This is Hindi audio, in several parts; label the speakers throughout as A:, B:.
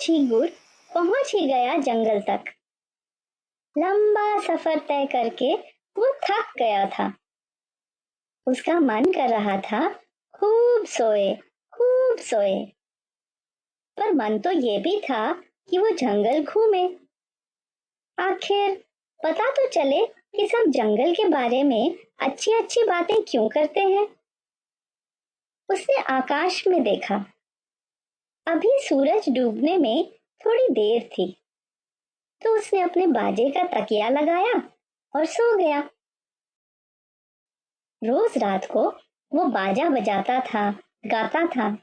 A: झींगुर पहुंच ही गया जंगल तक। लंबा सफर तय करके वो थक गया था। उसका मन कर रहा था खूब सोए, खूब सोए। पर मन तो ये भी था कि वो जंगल घूमे। आखिर पता तो चले कि सब जंगल के बारे में अच्छी अच्छी बातें क्यों करते हैं। उसने आकाश में देखा। अभी सूरज डूबने में थोड़ी देर थी, तो उसने अपने बाजे का तकिया लगाया और सो गया। रोज रात को वो बाजा बजाता था, गाता था।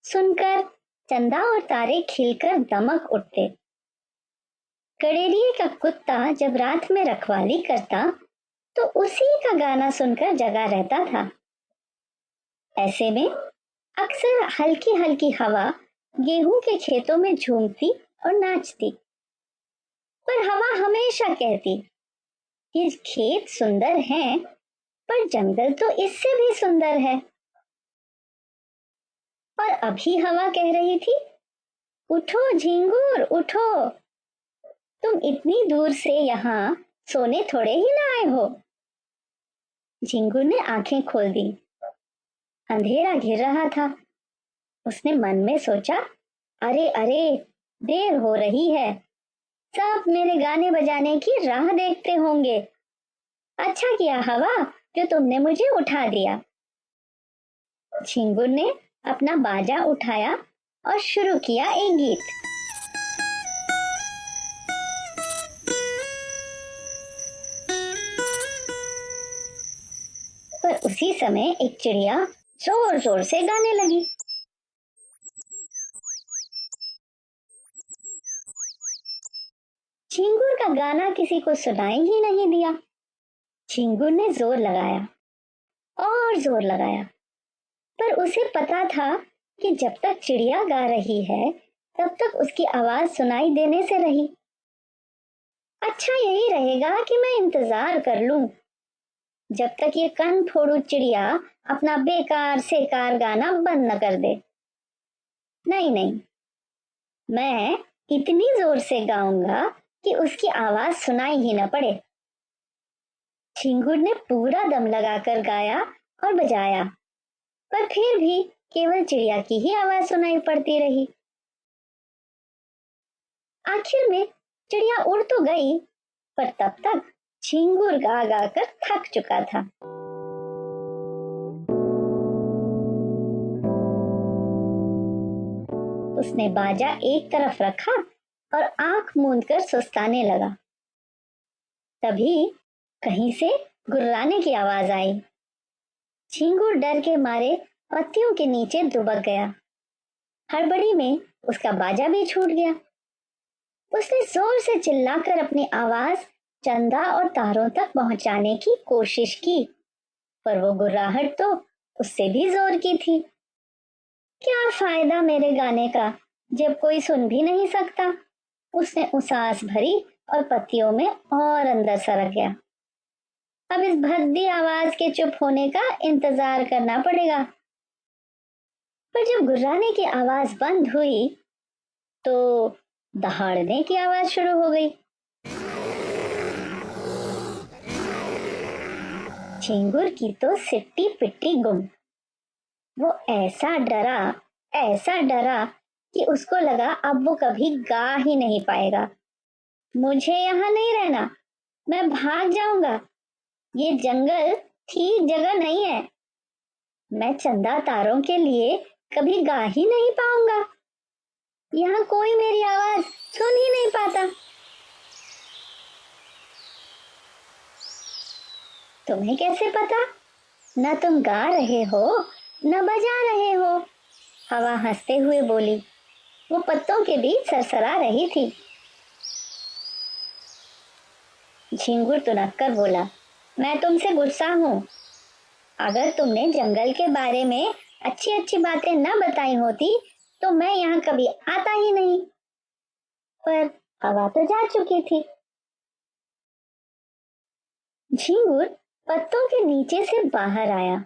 A: सुनकर चंदा और तारे खिलकर दमक उठते। गडेरिए का कुत्ता जब रात में रखवाली करता तो उसी का गाना सुनकर जगा रहता था। ऐसे में अक्सर हल्की हल्की हवा गेहूं के खेतों में झूमती और नाचती। पर हवा हमेशा कहती कि खेत सुंदर हैं, पर जंगल तो इससे भी सुंदर है। और अभी हवा कह रही थी, उठो झिंगुर उठो, तुम इतनी दूर से यहाँ सोने थोड़े ही ना आए हो। झिंगुर ने आंखें खोल दी। अंधेरा घिर रहा था। उसने मन में सोचा, अरे अरे, देर हो रही है। सब मेरे गाने बजाने की राह देखते होंगे। अच्छा किया हवा जो तुमने मुझे उठा दिया। झिंगुर ने अपना बाजा उठाया और शुरू किया एक गीत। पर उसी समय एक चिड़िया जोर जोर से गाने लगी। झिंगुर का गाना किसी को सुनाई ही नहीं दिया। झिंगुर ने जोर लगाया और जोर लगाया, पर उसे पता था कि जब तक चिड़िया गा रही है तब तक उसकी आवाज सुनाई देने से रही। अच्छा यही रहेगा कि मैं इंतजार कर लूं, जब तक ये कन फोड़ू चिड़िया अपना बेकार सेकार गाना बंद न कर दे। नहीं नहीं, मैं इतनी जोर से गाऊंगा कि उसकी आवाज सुनाई ही न पड़े। झिंगुर ने पूरा दम लगाकर गाया और बजाया, पर फिर भी केवल चिड़िया की ही आवाज सुनाई पड़ती रही। आखिर में चिड़िया उड़ तो गई, पर तब तक झिंगुर गा गा कर थक चुका था। उसने बाजा एक तरफ रखा और आंख मूंद कर सुस्ताने लगा। तभी कहीं से गुर्राने की आवाज आई। झिंगुर डर के मारे पत्तियों के नीचे दुबक गया। हड़बड़ी में उसका बाजा भी छूट गया। उसने जोर से चिल्लाकर अपनी आवाज चंदा और तारों तक पहुंचाने की कोशिश की, पर वो गुर्राहट तो उससे भी जोर की थी। क्या फायदा मेरे गाने का जब कोई सुन भी नहीं सकता। उसने उसास भरी और पत्तियों में और अंदर सरक गया। अब इस भद्दी आवाज के चुप होने का इंतजार करना पड़ेगा। पर जब गुर्राने की आवाज बंद हुई तो दहाड़ने की आवाज शुरू हो गई। झिंगुर की तो सिट्टी पिट्टी गुम। वो ऐसा डरा कि उसको लगा अब वो कभी गा ही नहीं पाएगा। मुझे यहाँ नहीं रहना, मैं भाग जाऊंगा। ये जंगल ठीक जगह नहीं है। मैं चंदा तारों के लिए कभी गा ही नहीं पाऊंगा। यहाँ कोई मेरी आवाज सुन ही नहीं पाता। तुम्हें कैसे पता? न तुम गा रहे हो न बजा रहे हो। हवा हंसते हुए बोली। वो पत्तों के बीच सरसरा रही थी। झिंगुर तुनक कर बोला, मैं तुमसे गुस्सा हूं। अगर तुमने जंगल के बारे में अच्छी अच्छी बातें न बताई होती तो मैं यहाँ कभी आता ही नहीं। पर हवा तो जा चुकी थी। झिंगुर पत्तों के नीचे से बाहर आया।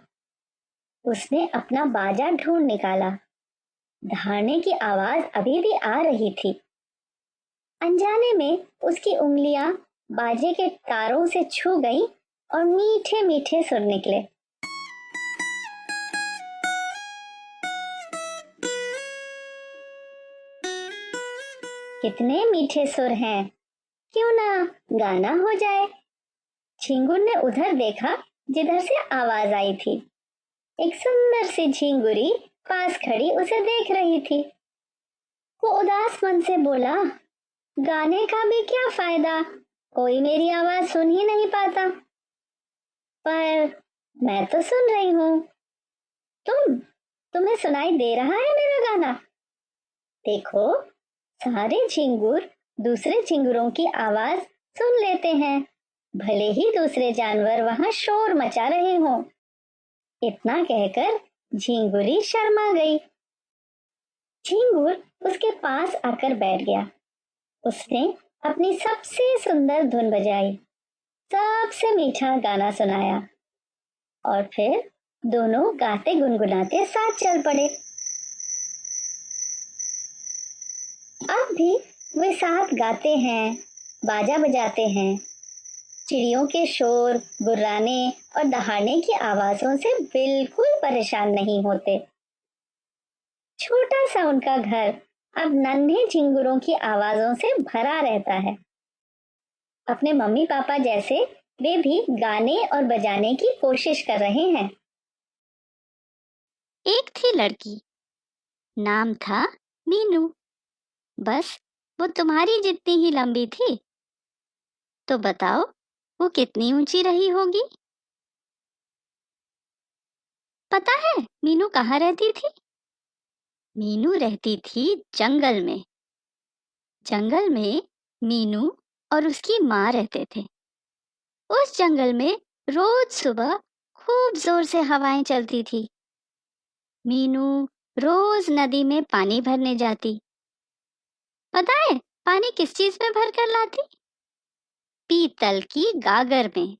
A: उसने अपना बाजा ढूंढ निकाला। दहाड़ने की आवाज अभी भी आ रही थी। अनजाने में उसकी उंगलियां बाजे के तारों से छू गईं और मीठे मीठे सुर निकले। कितने मीठे सुर हैं, क्यों ना गाना हो जाए। झिंगुर ने उधर देखा जिधर से आवाज आई थी। एक सुंदर सी झिंगुरी पास खड़ी उसे देख रही थी। वो उदास मन से बोला, गाने का भी क्या फायदा, कोई मेरी आवाज सुन ही नहीं पाता। पर मैं तो सुन रही हूँ। तुम्हें सुनाई दे रहा है मेरा गाना? देखो, सारे झिंगुर दूसरे झिंगुरों की आवाज सुन लेते हैं, भले ही दूसरे जानवर वहां शोर मचा रहे हों। इतना कहकर झिंगुरी शर्मा गई। झिंगुर उसके पास आकर बैठ गया। उसने अपनी सबसे सुंदर धुन बजाई, सबसे मीठा गाना सुनाया और फिर दोनों गाते गुनगुनाते साथ चल पड़े। अब भी वे साथ गाते हैं, बाजा बजाते हैं, चिड़ियों के शोर, गुर्राने और दहाड़ने की आवाजों से बिल्कुल परेशान नहीं होते। छोटा सा उनका घर अब नन्हे झिंगुरों की आवाजों से भरा रहता है। अपने मम्मी पापा जैसे वे भी गाने और बजाने की कोशिश कर रहे हैं।
B: एक थी लड़की, नाम था मीनू। बस वो तुम्हारी जितनी ही लंबी थी। तो बताओ, वो कितनी ऊंची रही होगी? पता है मीनू कहाँ रहती थी? मीनू रहती थी जंगल में। जंगल में मीनू और उसकी माँ रहते थे। उस जंगल में रोज सुबह खूब जोर से हवाएं चलती थी। मीनू रोज नदी में पानी भरने जाती। पता है पानी किस चीज में भर कर लाती? पीतल की गागर में।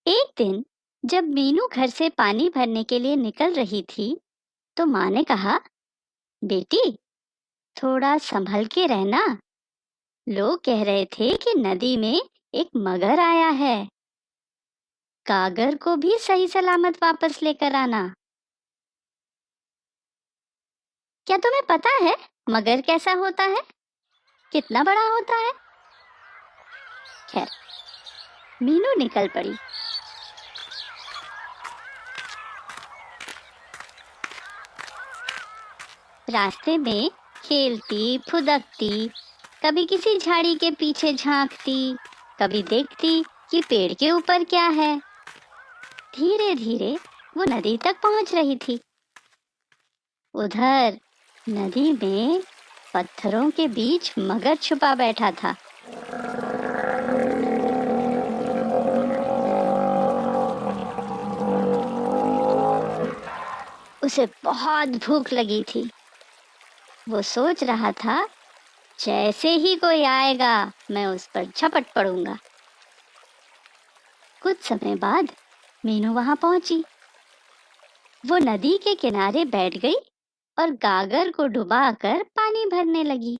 B: एक दिन जब मीनू घर से पानी भरने के लिए निकल रही थी, तो माँ ने कहा, बेटी थोड़ा संभल के रहना। लोग कह रहे थे कि नदी में एक मगर आया है। गागर को भी सही सलामत वापस लेकर आना। क्या तुम्हें पता है मगर कैसा होता है, कितना बड़ा होता है? खैर, मीनू निकल पड़ी। रास्ते में खेलती फुदकती, कभी किसी झाड़ी के पीछे झांकती, कभी देखती कि पेड़ के ऊपर क्या है। धीरे धीरे वो नदी तक पहुंच रही थी। उधर नदी में पत्थरों के बीच मगर छुपा बैठा था। उसे बहुत भूख लगी थी। वो सोच रहा था, जैसे ही कोई आएगा मैं उस पर झपट पड़ूंगा। कुछ समय बाद मीनू वहां पहुंची। वो नदी के किनारे बैठ गई और गागर को डुबाकर पानी भरने लगी।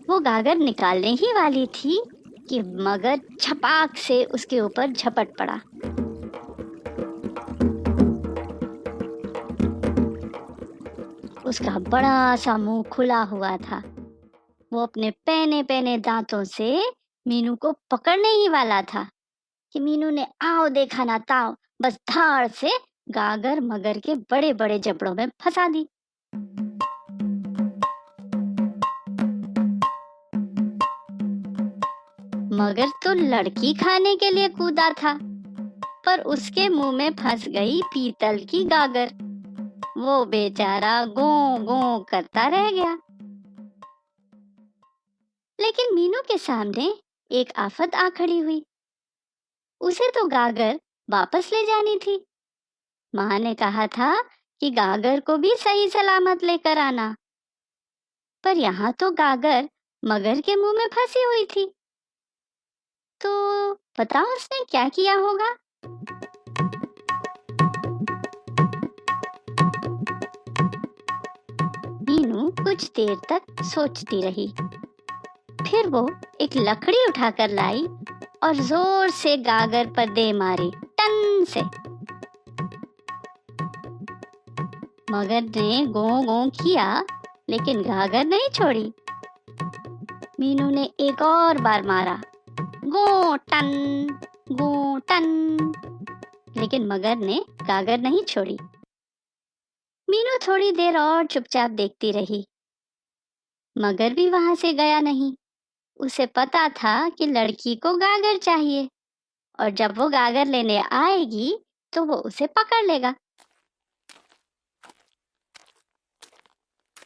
B: वो गागर निकालने ही वाली थी कि मगर छपाक से उसके ऊपर झपट पड़ा। उसका बड़ा सा मुंह खुला हुआ था। वो अपने पैने पैने दांतों से मीनू को पकड़ने ही वाला था कि मीनू ने आओ देखा ना ताओ, बस धाड़ से गागर मगर के बड़े बड़े जबड़ों में फंसा दी। मगर तो लड़की खाने के लिए कूदा था, पर उसके मुंह में फंस गई पीतल की गागर। वो बेचारा गो गो करता रह गया। लेकिन मीनू के सामने एक आफत आ खड़ी हुई। उसे तो गागर वापस ले जानी थी। माँ ने कहा था कि गागर को भी सही सलामत लेकर आना, पर यहाँ तो गागर मगर के मुंह में फंसी हुई थी। तो बताओ उसने क्या किया होगा? मीनू कुछ देर तक सोचती रही। फिर वो एक लकड़ी उठाकर लाई और जोर से गागर पर दे मारी, टन से। मगर ने गो गो किया, लेकिन गागर नहीं छोड़ी। मीनू ने एक और बार मारा, गो टन, गो टन, लेकिन मगर ने गागर नहीं छोड़ी। मीनू थोड़ी देर और चुपचाप देखती रही। मगर भी वहां से गया नहीं। उसे पता था कि लड़की को गागर चाहिए, और जब वो गागर लेने आएगी तो वो उसे पकड़ लेगा।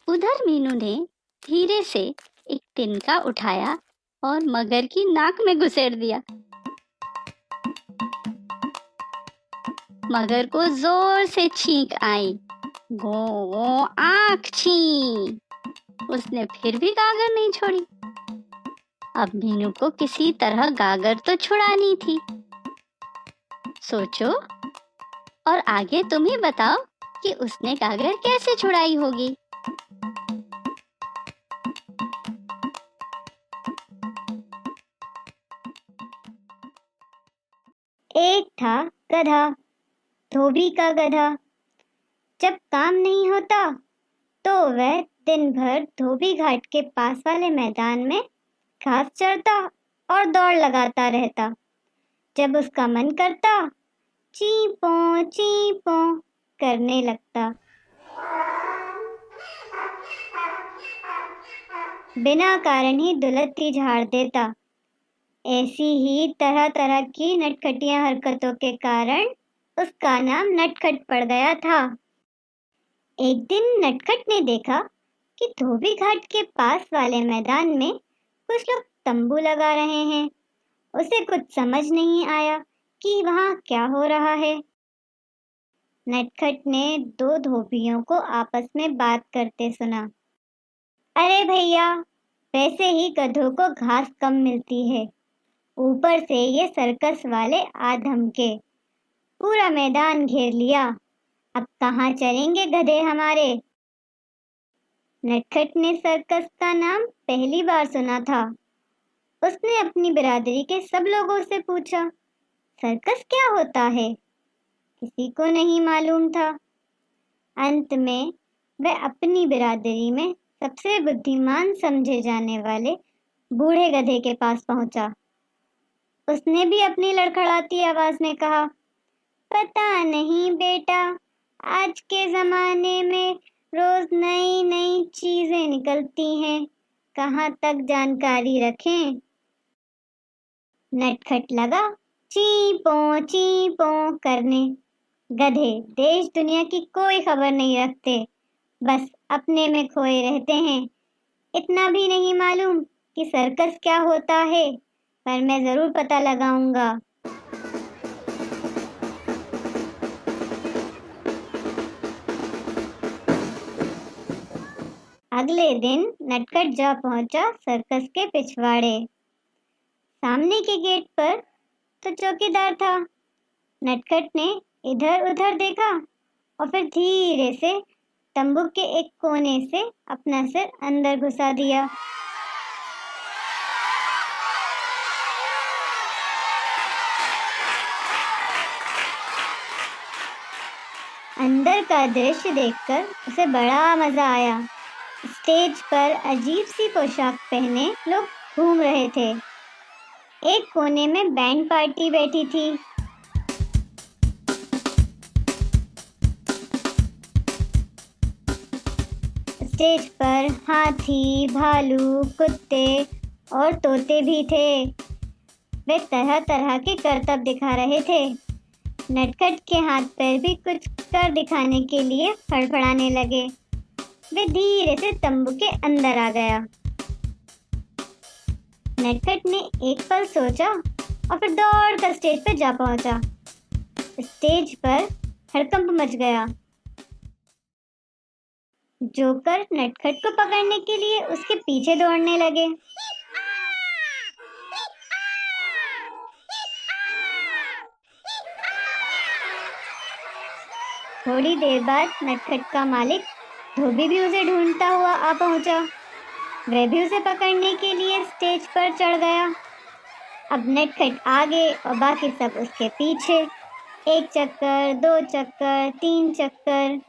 B: उधर मीनू ने धीरे से एक तिनका उठाया और मगर की नाक में घुसेड़ दिया। मगर को जोर से छींक आई, गो गो आँख छी। उसने फिर भी गागर नहीं छोड़ी। अब मीनू को किसी तरह गागर तो छुड़ानी थी। सोचो और आगे तुम ही बताओ कि उसने गागर कैसे छुड़ाई होगी।
A: एक था गधा, धोबी का गधा। जब काम नहीं होता तो वह दिन भर धोबी घाट के पास वाले मैदान में घास चरता और दौड़ लगाता रहता। जब उसका मन करता, ची पों करने लगता। बिना कारण ही दुलत्ती झाड़ देता। ऐसी ही तरह तरह की नटखटियां हरकतों के कारण उसका नाम नटखट पड़ गया था। एक दिन नटखट ने देखा कि धोबी घाट के पास वाले मैदान में कुछ लोग तंबू लगा रहे हैं। उसे कुछ समझ नहीं आया कि वहां क्या हो रहा है। नटखट ने दो धोबियों को आपस में बात करते सुना। अरे भैया, वैसे ही गधों को घास कम मिलती है, ऊपर से ये सर्कस वाले आ धमके, पूरा मैदान घेर लिया। अब कहाँ चलेंगे गधे हमारे। नटखट ने सर्कस का नाम पहली बार सुना था। उसने अपनी बिरादरी के सब लोगों से पूछा, सर्कस क्या होता है? किसी को नहीं मालूम था। अंत में वह अपनी बिरादरी में सबसे बुद्धिमान समझे जाने वाले बूढ़े गधे के पास पहुंचा। उसने भी अपनी लड़खड़ाती आवाज में कहा, पता नहीं बेटा, आज के जमाने में रोज नई नई चीजें निकलती हैं, कहाँ तक जानकारी रखें। नटखट लगा ची पों करने। गधे देश दुनिया की कोई खबर नहीं रखते, बस अपने में खोए रहते हैं। इतना भी नहीं मालूम कि सर्कस क्या होता है, पर मैं जरूर पता लगाऊंगा। अगले दिन नटखट जा पहुंचा सर्कस के पिछवाड़े। सामने के गेट पर तो चौकीदार था। नटखट ने इधर उधर देखा और फिर धीरे से तंबू के एक कोने से अपना सिर अंदर घुसा दिया। अंदर का दृश्य देखकर उसे बड़ा मजा आया। स्टेज पर अजीब सी पोशाक पहने लोग घूम रहे थे। एक कोने में बैंड पार्टी बैठी थी। स्टेज पर हाथी, भालू, कुत्ते और तोते भी थे। वे तरह तरह के करतब दिखा रहे थे। नटखट के हाथ पैर भी कुछ कर दिखाने के लिए फड़फड़ाने लगे। वे धीरे से तंबू के अंदर आ गया। नटखट ने एक पल सोचा और फिर दौड़कर स्टेज पर जा पहुंचा। स्टेज पर हड़कंप मच गया। जोकर नटखट को पकड़ने के लिए उसके पीछे दौड़ने लगे। थोड़ी देर बाद नटखट का मालिक धोबी भी उसे ढूंढता हुआ आ पहुंचा। वह भी उसे पकड़ने के लिए स्टेज पर चढ़ गया। अब नटखट आगे और बाकी सब उसके पीछे। 1 चक्कर, 2 चक्कर, 3 चक्कर।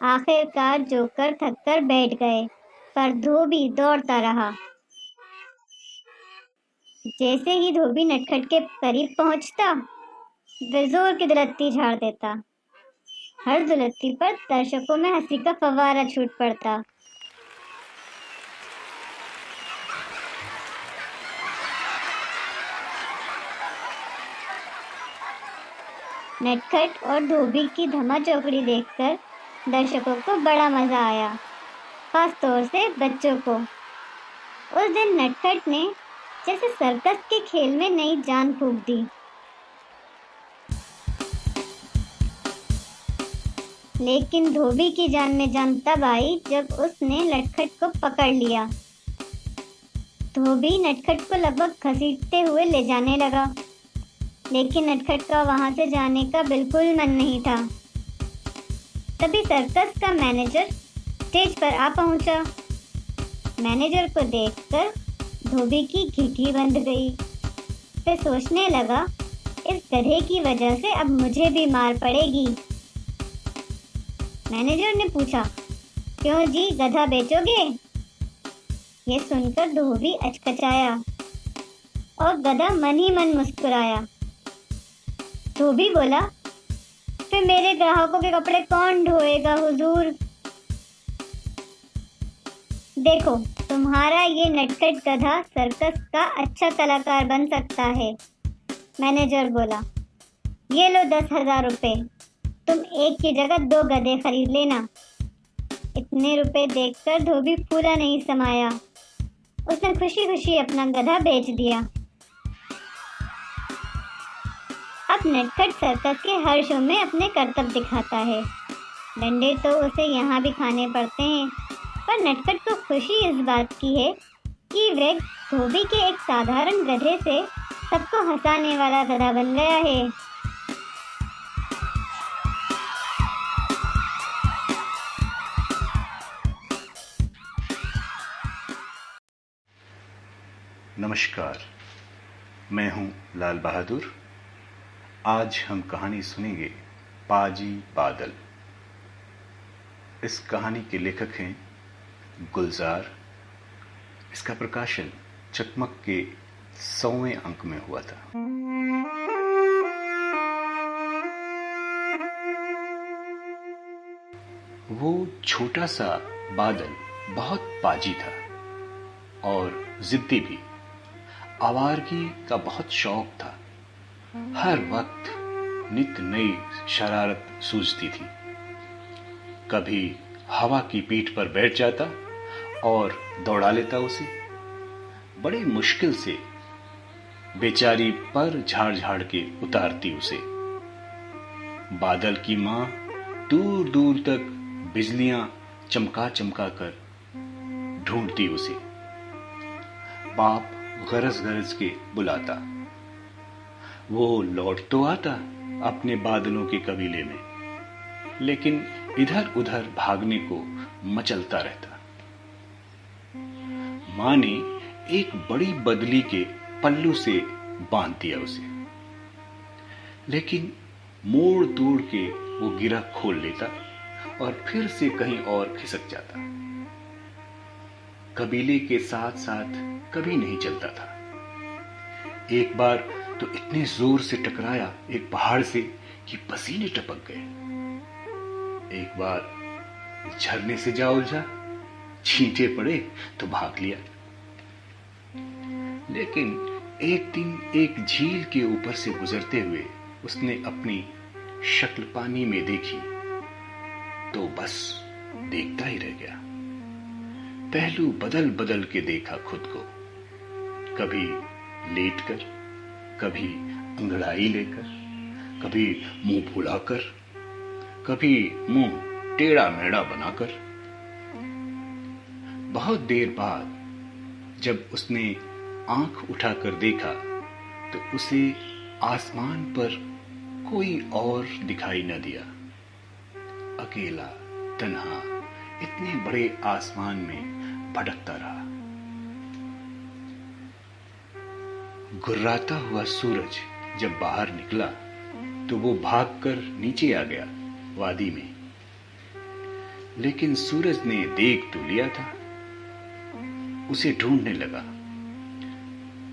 A: आखिरकार जोकर थककर बैठ गए, पर धोबी दौड़ता रहा। जैसे ही धोबी नटखट के करीब पहुंचता, वह जोर की दुलत्ती झाड़ देता। हर दुलत्ती पर दर्शकों में हंसी का फव्वारा छूट पड़ता। नटखट और धोबी की धमा चौकड़ी देखकर दर्शकों को बड़ा मजा आया, खास तौर से बच्चों को। उस दिन नटखट ने जैसे सर्कस के खेल में नई जान फूंक दी। लेकिन धोबी की जान में जान तब आई जब उसने नटखट को पकड़ लिया। धोबी नटखट को लगभग घसीटते हुए ले जाने लगा, लेकिन नटखट का वहां से जाने का बिल्कुल मन नहीं था। तभी सर्कस का मैनेजर स्टेज पर आ पहुंचा। मैनेजर को देखकर धोबी की घिघी बंध गई। फिर सोचने लगा, इस गधे की वजह से अब मुझे भी मार पड़ेगी। मैनेजर ने पूछा, क्यों जी, गधा बेचोगे? ये सुनकर धोबी अचकचाया और गधा मन ही मन मुस्कुराया। धोबी बोला, फिर मेरे ग्राहकों के कपड़े कौन ढोएगा हुजूर? देखो, तुम्हारा ये नटखट गधा सर्कस का अच्छा कलाकार बन सकता है। मैनेजर बोला, ये लो 10,000 रुपए। तुम एक की जगह 2 गधे खरीद लेना। इतने रुपए देखकर धोबी पूरा नहीं समाया। उसने खुशी खुशी अपना गधा बेच दिया। अब नटखट सर्कस के हर शो में अपने करतब दिखाता है। डंडे तो उसे यहाँ भी खाने पड़ते हैं, पर नटखट को खुशी इस बात की है कि वह धोबी के एक साधारण गधे से सबको हंसाने वाला गधा बन गया है।
C: नमस्कार, मैं हूं लाल बहादुर। आज हम कहानी सुनेंगे पाजी बादल। इस कहानी के लेखक हैं गुलजार। इसका प्रकाशन चकमक के 100वें अंक में हुआ था। वो छोटा सा बादल बहुत पाजी था और जिद्दी भी। आवारगी का बहुत शौक था। हर वक्त नित नई शरारत सूझती थी। कभी हवा की पीठ पर बैठ जाता और दौड़ा लेता उसे। बड़ी मुश्किल से बेचारी पर झाड़ झाड़ के उतारती उसे। बादल की मां दूर दूर तक बिजलियां चमका चमका कर ढूंढती उसे। बाप गरज गरज के बुलाता। वो लौट तो आता अपने बादलों के कबीले में, लेकिन इधर उधर भागने को मचलता रहता। मां ने एक बड़ी बदली के पल्लू से बांध दिया उसे, लेकिन मोड़ तोड़ के वो गिरा खोल लेता और फिर से कहीं और खिसक जाता। कबीले के साथ साथ कभी नहीं चलता था। एक बार तो इतने जोर से टकराया एक पहाड़ से कि पसीने टपक गए। एक बार झरने से जा उलझा, छींटे पड़े तो भाग लिया। लेकिन एक दिन एक झील के ऊपर से गुजरते हुए उसने अपनी शक्ल पानी में देखी तो बस देखता ही रह गया। पहलू बदल बदल के देखा खुद को, कभी लेटकर, कभी अंगड़ाई लेकर, कभी मुंह फुलाकर, कभी मुंह टेढ़ा मेढ़ा बनाकर। बहुत देर बाद जब उसने आंख उठाकर देखा तो उसे आसमान पर कोई और दिखाई न दिया। अकेला तन्हा इतने बड़े आसमान में भटकता रहा। गुर्राता हुआ सूरज जब बाहर निकला तो वो भागकर नीचे आ गया वादी में, लेकिन सूरज ने देख तो लिया था। उसे ढूंढने लगा।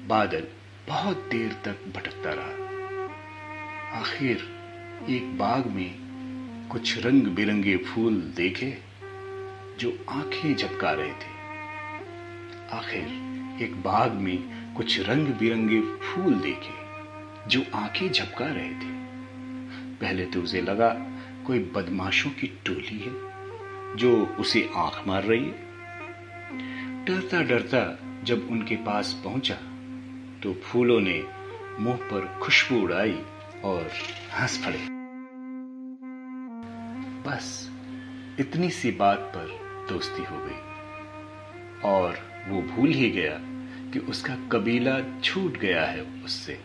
C: बादल बहुत देर तक भटकता रहा। आखिर एक बाग में कुछ रंग बिरंगे फूल देखे जो आंखें झपका रहे थे। आखिर एक बाग में कुछ रंग बिरंगे फूल देखे जो आंखें झपका रहे थे। पहले तो उसे लगा कोई बदमाशों की टोली है जो उसे आंख मार रही है। डरता डरता जब उनके पास पहुंचा तो फूलों ने मुंह पर खुशबू उड़ाई और हंस पड़े। बस इतनी सी बात पर दोस्ती हो गई और वो भूल ही गया कि उसका कबीला छूट गया है उससे।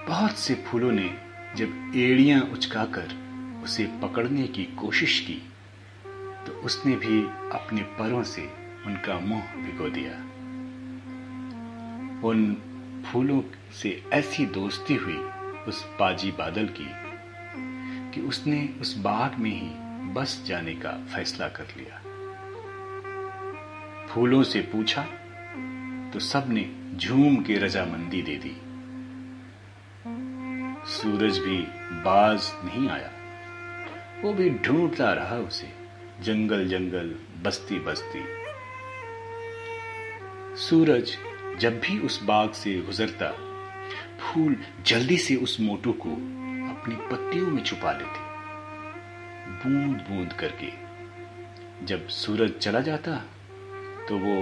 C: बहुत से फूलों ने जब एड़ियां उचकाकर उसे पकड़ने की कोशिश की तो उसने भी अपने परों से उनका मुंह भिगो दिया। उन फूलों से ऐसी दोस्ती हुई उस पाजी बादल की कि उसने उस बाग में ही बस जाने का फैसला कर लिया। फूलों से पूछा तो सबने झूम के रजामंदी दे दी। सूरज भी बाज नहीं आया। वो भी ढूंढता रहा उसे जंगल जंगल बस्ती बस्ती। सूरज जब भी उस बाग से गुजरता फूल जल्दी से उस मोटू को अपनी पत्तियों में छुपा लेते बूंद बूंद करके। जब सूरज चला जाता तो वो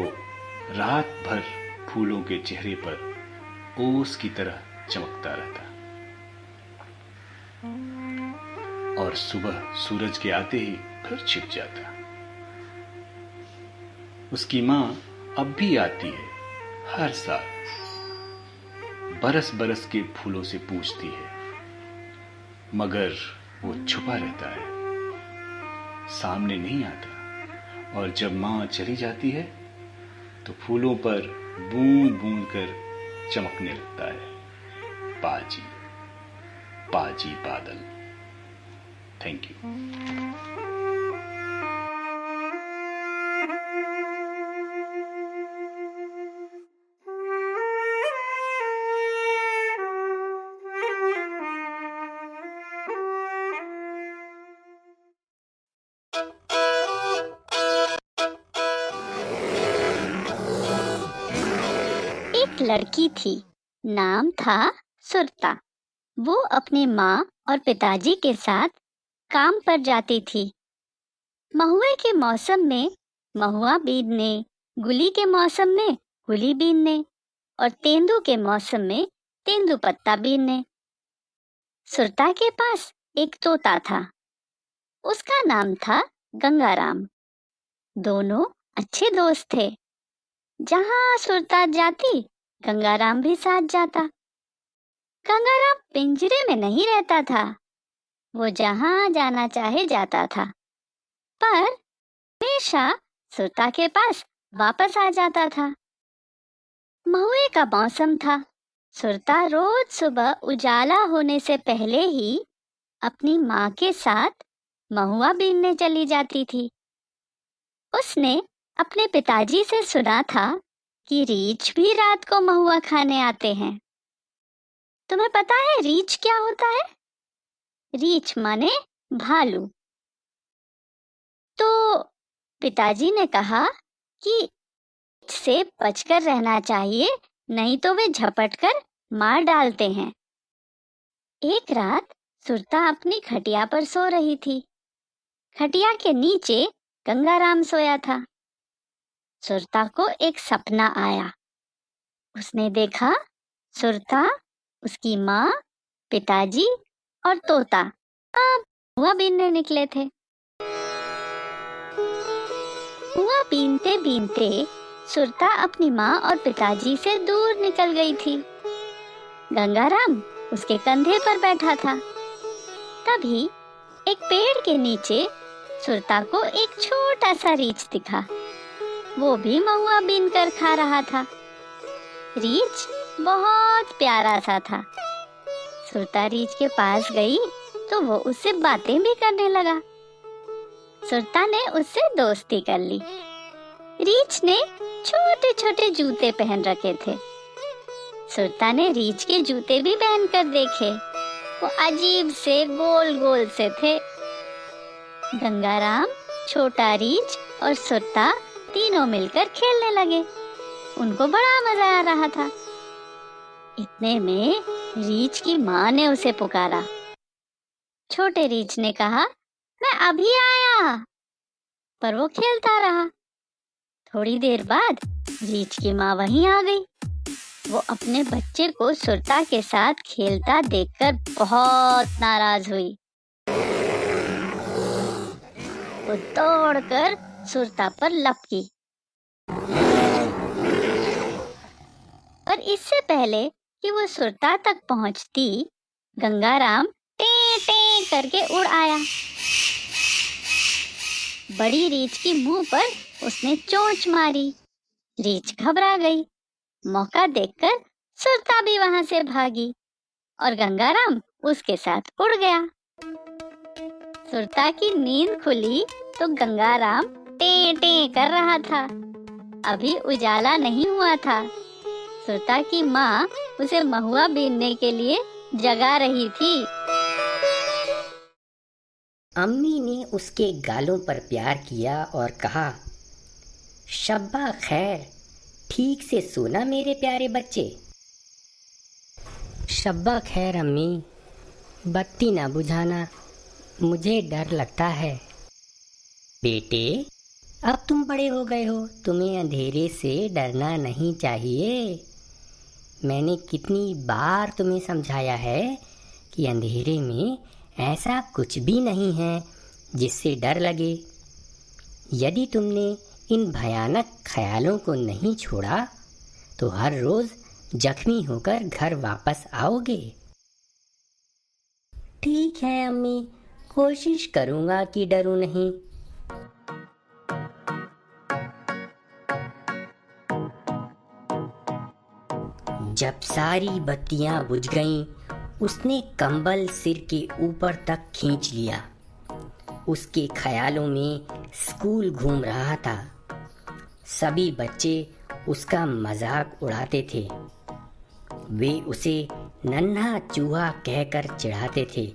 C: रात भर फूलों के चेहरे पर ओस की तरह चमकता रहता और सुबह सूरज के आते ही फिर छिप जाता। उसकी मां अब भी आती है हर साल, बरस बरस के फूलों से पूछती है, मगर वो छुपा रहता है, सामने नहीं आता। और जब मां चली जाती है तो फूलों पर बूंद बूंद कर चमकने लगता है पाजी पाजी बादल। Thank you.
B: एक लड़की थी, नाम था सुरता। वो अपने माँ और पिताजी के साथ काम पर जाती थी। महुए के मौसम में महुआ बीनने, गुली के मौसम में गुली बीनने और तेंदू के मौसम में तेंदू पत्ता बीनने। सुरता के पास एक तोता था। उसका नाम था गंगाराम। दोनों अच्छे दोस्त थे। जहाँ सुरता जाती गंगाराम भी साथ जाता। गंगाराम पिंजरे में नहीं रहता था। वो जहाँ जाना चाहे जाता था, पर हमेशा सुरता के पास वापस आ जाता था। महुए का मौसम था। सुरता रोज सुबह उजाला होने से पहले ही अपनी माँ के साथ महुआ बीनने चली जाती थी। उसने अपने पिताजी से सुना था कि रीछ भी रात को महुआ खाने आते हैं। तुम्हें पता है रीछ क्या होता है? रीछ माने भालू। तो पिताजी ने कहा कि से बचकर रहना चाहिए, नहीं तो वे झपट कर मार डालते हैं। एक रात सुरता अपनी खटिया पर सो रही थी। खटिया के नीचे गंगाराम सोया था। सुरता को एक सपना आया। उसने देखा सुरता, उसकी माँ, पिताजी और तोता अब महुआ बीनने निकले थे। महुआ बीनते बीनते सुरता अपनी माँ और पिताजी से दूर निकल गई थी। गंगाराम उसके कंधे पर बैठा था। तभी एक पेड़ के नीचे सुरता को एक छोटा सा रीछ दिखा। वो भी महुआ बीन कर खा रहा था। रीछ बहुत प्यारा सा था। सुरता रीछ के पास गई तो वो उससे बातें भी करने लगा। सुरता ने उससे दोस्ती कर ली। रीछ ने छोटे छोटे जूते पहन रखे थे। सुरता ने रीछ के जूते भी पहन कर देखे। वो अजीब से गोल गोल से थे। गंगाराम, छोटा रीछ और सुरता तीनों मिलकर खेलने लगे। उनको बड़ा मजा आ रहा था। इतने में रीछ की माँ ने उसे पुकारा। छोटे रीछ ने कहा, मैं अभी आया, पर वो खेलता रहा। थोड़ी देर बाद रीछ की माँ वहीं आ गई। वो अपने बच्चे को सुरता के साथ खेलता देखकर बहुत नाराज हुई। वो दौड़कर सुरता पर लपकी। और इससे पहले कि वो सुरता तक पहुंचती, गंगाराम टे टे करके उड़ आया। बड़ी रीछ की मुंह पर उसने चोंच मारी। रीछ घबरा गई। मौका देखकर सुरता भी वहां से भागी और गंगाराम उसके साथ उड़ गया। सुरता की नींद खुली तो गंगाराम टे टे कर रहा था। अभी उजाला नहीं हुआ था। सुरता की माँ उसे महुआ बीनने के लिए जगा रही थी।
D: अम्मी ने उसके गालों पर प्यार किया और कहा, शब्बा खैर, ठीक से सोना मेरे प्यारे बच्चे। शब्बा खैर अम्मी, बत्ती ना बुझाना, मुझे डर लगता है। बेटे, अब तुम बड़े हो गए हो, तुम्हें अंधेरे से डरना नहीं चाहिए। मैंने कितनी बार तुम्हें समझाया है कि अंधेरे में ऐसा कुछ भी नहीं है जिससे डर लगे। यदि तुमने इन भयानक ख्यालों को नहीं छोड़ा तो हर रोज जख्मी होकर घर वापस आओगे। ठीक है अम्मी, कोशिश करूंगा कि डरूं नहीं। जब सारी बत्तियां बुझ गईं, उसने कंबल सिर के ऊपर तक खींच लिया। उसके ख्यालों में स्कूल घूम रहा था। सभी बच्चे उसका मजाक उड़ाते थे। वे उसे नन्हा चूहा कहकर चिढ़ाते थे,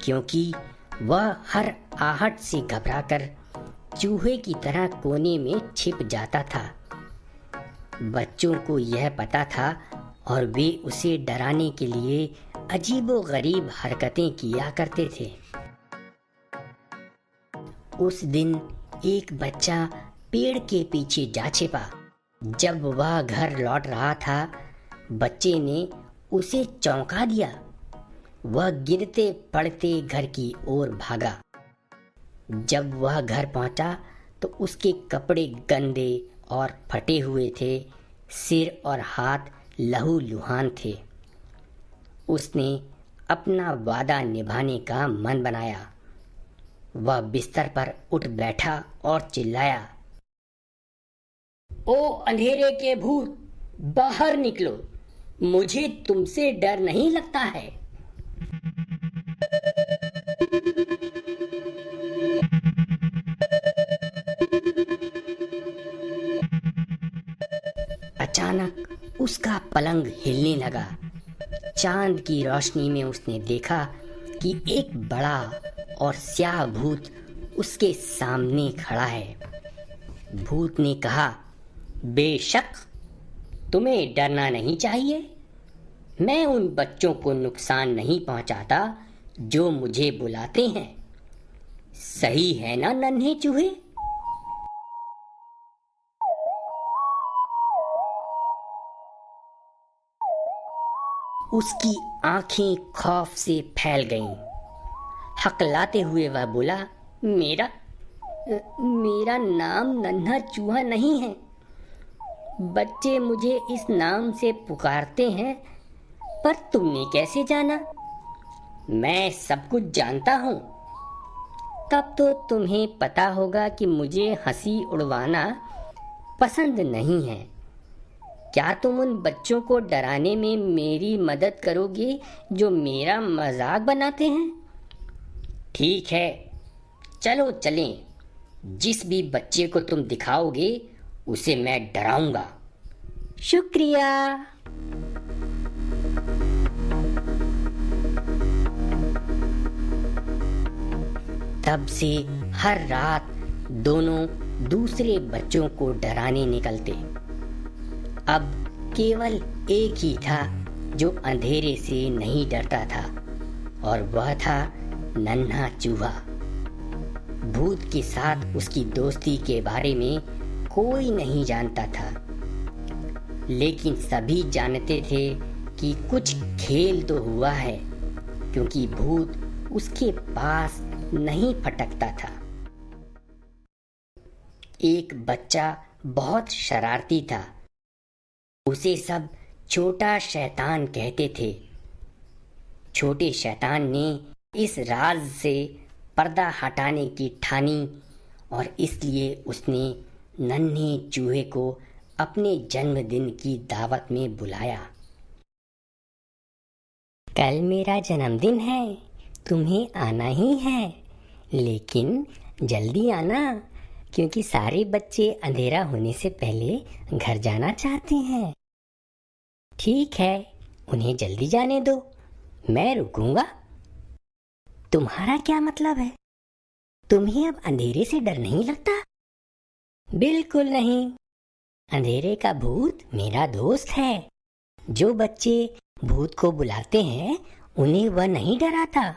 D: क्योंकि वह हर आहट से घबराकर चूहे की तरह कोने में छिप जाता था। बच्चों को यह पता था और वे उसे डराने के लिए अजीबोगरीब हरकतें किया करते थे। उस दिन एक बच्चा पेड़ के पीछे जा छिपा। जब वह घर लौट रहा था, बच्चे ने उसे चौंका दिया। वह गिरते पड़ते घर की ओर भागा। जब वह घर पहुंचा तो उसके कपड़े गंदे और फटे हुए थे। सिर और हाथ लहूलुहान थे। उसने अपना वादा निभाने का मन बनाया। वह बिस्तर पर उठ बैठा और चिल्लाया, ओ अंधेरे के भूत, बाहर निकलो, मुझे तुमसे डर नहीं लगता है। अचानक उसका पलंग हिलने लगा। चांद की रोशनी में उसने देखा कि एक बड़ा और स्याह भूत उसके सामने खड़ा है। भूत ने कहा, बेशक तुम्हें डरना नहीं चाहिए। मैं उन बच्चों को नुकसान नहीं पहुंचाता जो मुझे बुलाते हैं। सही है ना नन्हे चूहे? उसकी आंखें खौफ से फैल गईं। हकलाते हुए वह बोला, मेरा नाम नन्हा चूहा नहीं है। बच्चे मुझे इस नाम से पुकारते हैं, पर तुमने कैसे जाना? मैं सब कुछ जानता हूँ। तब तो तुम्हें पता होगा कि मुझे हंसी उड़वाना पसंद नहीं है। क्या तुम उन बच्चों को डराने में मेरी मदद करोगे जो मेरा मजाक बनाते हैं? ठीक है, चलो चलें। जिस भी बच्चे को तुम दिखाओगे उसे मैं डराऊंगा। शुक्रिया। तब से हर रात दोनों दूसरे बच्चों को डराने निकलते। अब केवल एक ही था जो अंधेरे से नहीं डरता था, और वह था नन्हा चूहा। भूत के साथ उसकी दोस्ती के बारे में कोई नहीं जानता था, लेकिन सभी जानते थे कि कुछ खेल तो हुआ है, क्योंकि भूत उसके पास नहीं फटकता था। एक बच्चा बहुत शरारती था। उसे सब छोटा शैतान कहते थे। छोटे शैतान ने इस राज से पर्दा हटाने की ठानी, और इसलिए उसने नन्हे चूहे को अपने जन्मदिन की दावत में बुलाया। कल मेरा जन्मदिन है, तुम्हें आना ही है, लेकिन जल्दी आना, क्योंकि सारे बच्चे अंधेरा होने से पहले घर जाना चाहते हैं। ठीक है, उन्हें जल्दी जाने दो, मैं रुकूंगा। तुम्हारा क्या मतलब है? तुम्हें अब अंधेरे से डर नहीं लगता? बिल्कुल नहीं। अंधेरे का भूत मेरा दोस्त है। जो बच्चे भूत को बुलाते हैं उन्हें वह नहीं डराता।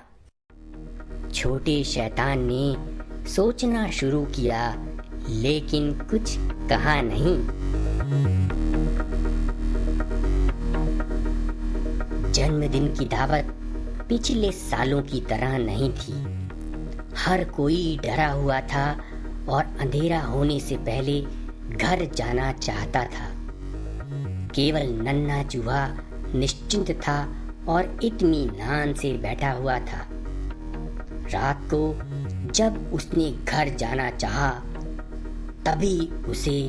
D: छोटे शैतान ने सोचना शुरू किया, लेकिन कुछ कहा नहीं। जन्मदिन की दावत पिछले सालों की तरह नहीं थी। हर कोई डरा हुआ था और अंधेरा होने से पहले घर जाना चाहता था। केवल नन्हा चूहा निश्चिंत था और इत्मीनान से बैठा हुआ था। रात को जब उसने घर जाना चाहा, तभी उसे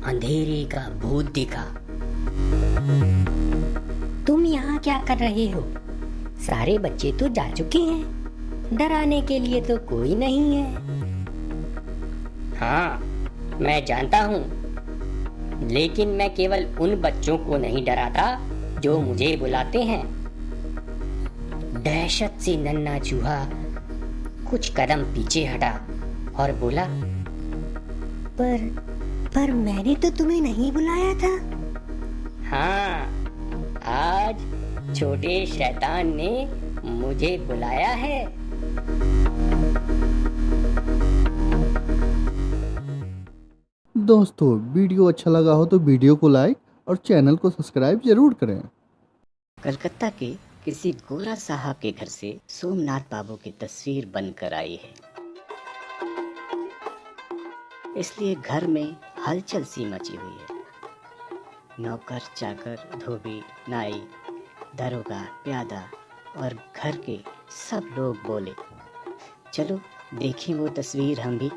D: अंधेरे का भूत दिखा। तुम यहाँ क्या कर रहे हो? सारे बच्चे तो जा चुके हैं, डराने के लिए तो कोई नहीं है। हाँ, मैं जानता हूँ, लेकिन मैं केवल उन बच्चों को नहीं डराता जो मुझे बुलाते हैं। दहशत से नन्हा चूहा कुछ कदम पीछे हटा और बोला, पर मैंने तो तुम्हें नहीं बुलाया था। हाँ, आज छोटे शैतान ने मुझे बुलाया है।
E: दोस्तों, वीडियो अच्छा लगा हो तो वीडियो को लाइक और चैनल को सब्सक्राइब जरूर करें।
F: कलकत्ता के किसी गोरा साहब के घर से सोमनाथ बाबू की तस्वीर बनकर आई है, इसलिए घर में हलचल सी मची हुई है। नौकर, चाकर, धोबी, नाई, दरोगा, प्यादा और घर के सब लोग बोले, चलो देखें वो तस्वीर हम भी।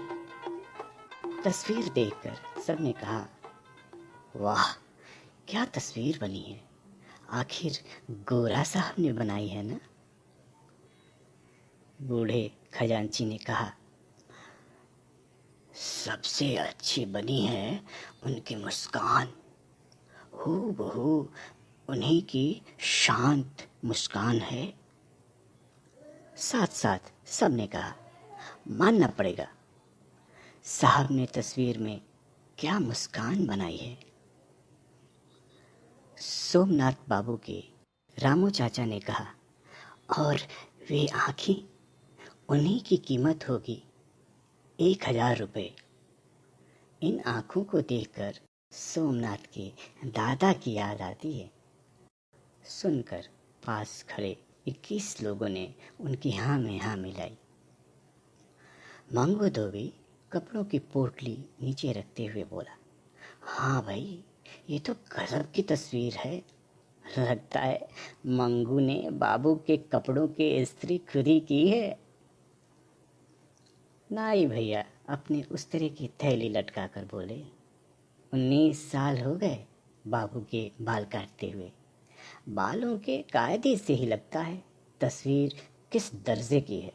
F: तस्वीर देखकर सबने कहा, वाह क्या तस्वीर बनी है, आखिर गोरा साहब ने बनाई है ना। बूढ़े खजांची ने कहा, सबसे अच्छी बनी है उनकी मुस्कान, हूबहू उन्हीं की शांत मुस्कान है। साथ साथ सबने कहा, मानना पड़ेगा, साहब ने तस्वीर में क्या मुस्कान बनाई है। सोमनाथ बाबू के रामू चाचा ने कहा, और वे आँखें, उन्हीं की कीमत होगी 1000 रुपये। इन आँखों को देखकर सोमनाथ के दादा की याद आती है। सुनकर पास खड़े 21 लोगों ने उनकी हाँ में हाँ मिलाई। मंगू धोबी कपड़ों की पोटली नीचे रखते हुए बोला, हाँ भाई, ये तो गजब की तस्वीर है। लगता है मंगू ने बाबू के कपड़ों की इस्त्री खुद ही की है। नाई भैया अपनी उस्तरे की थैली लटका कर बोले। 19 साल हो गए बाबू के बाल काटते हुए। बालों के कायदे से ही लगता है तस्वीर किस दर्जे की है।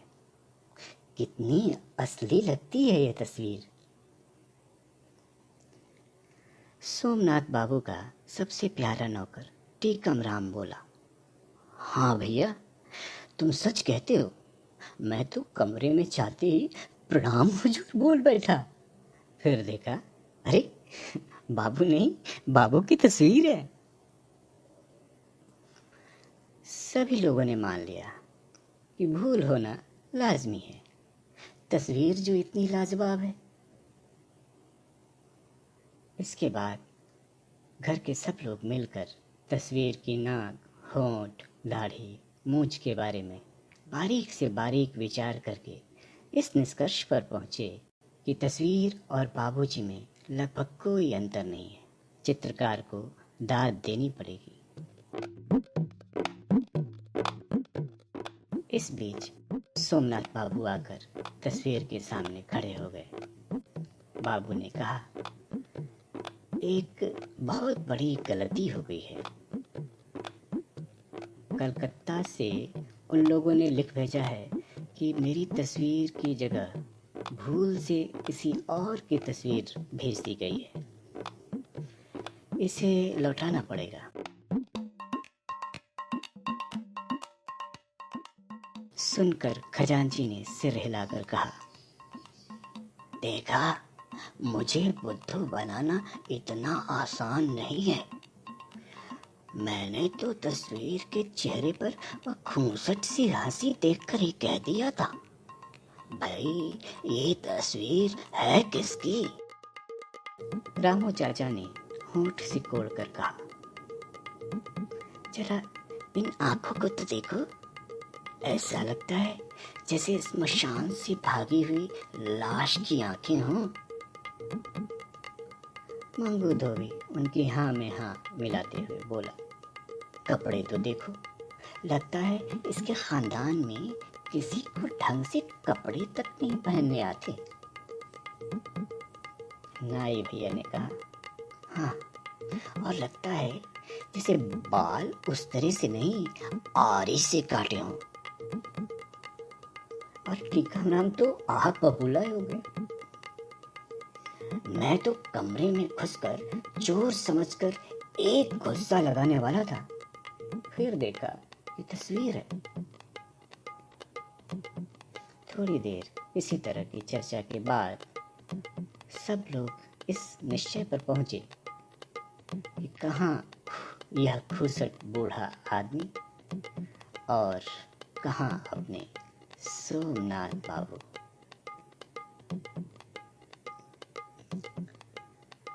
F: कितनी असली लगती है यह तस्वीर। सोमनाथ बाबू का सबसे प्यारा नौकर टीकम राम बोला। हाँ भैया, तुम सच कहते हो। मैं तो कमरे में जाते ही प्रणाम हुजूर बोल बैठा। फिर देखा, अरे बाबू नहीं, बाबू की तस्वीर है। सभी लोगों ने मान लिया कि भूल होना लाजमी है, तस्वीर जो इतनी लाजवाब है। इसके बाद घर के सब लोग मिलकर तस्वीर की नाक, होंठ, दाढ़ी, मूंछ के बारे में बारीक से बारीक विचार करके इस निष्कर्ष पर पहुंचे कि तस्वीर और बाबूजी में लगभग कोई अंतर नहीं है। चित्रकार को दाद देनी पड़ेगी। इस बीच सोमनाथ बाबू आकर तस्वीर के सामने खड़े हो गए। बाबू ने कहा, एक बहुत बड़ी गलती हो गई है। कलकत्ता से उन लोगों ने लिख भेजा है कि मेरी तस्वीर की जगह भूल से किसी और की तस्वीर भेज दी गई है। इसे लौटाना पड़ेगा। सुनकर खजांची ने सिर हिलाकर कहा, देखा, मुझे बुद्धू बनाना इतना आसान नहीं है। मैंने तो तस्वीर के चेहरे पर खूंसट सी हंसी देखकर ही कह दिया था, भाई ये तस्वीर है किसकी। रामू चाचा ने होंठ सिकोड़ कर कहा, जरा इन आंखों को तो देखो। ऐसा लगता है जैसे स्मशान से भागी हुई लाश की आंखें हों। मंगू धोबी उनकी हाँ में हाँ मिलाते हुए बोला, कपड़े तो देखो, लगता है इसके खानदान में किसी को ढंग से कपड़े तक नहीं पहनने आते। नाई भैया ने कहा, हाँ, और लगता है जैसे बाल उस तरह से नहीं, आरी से काटे हों। और टीकम राम तो आग बबूला हो गए। मैं तो कमरे में घुसकर चोर समझकर एक गुस्सा लगाने वाला था, फिर देखा ये तस्वीर है। थोड़ी देर इसी तरह की चर्चा के बाद सब लोग इस निश्चय पर पहुंचे कि कहाँ यह खूसट बूढ़ा आदमी और कहाँ अपने सोमनाथ बाबू।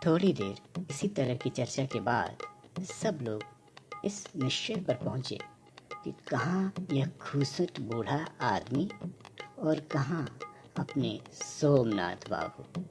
F: थोड़ी देर इसी तरह की चर्चा के बाद सब लोग इस निश्चय पर पहुंचे कि कहाँ यह खूसट बूढ़ा आदमी और कहाँ अपने सोमनाथ बाबू।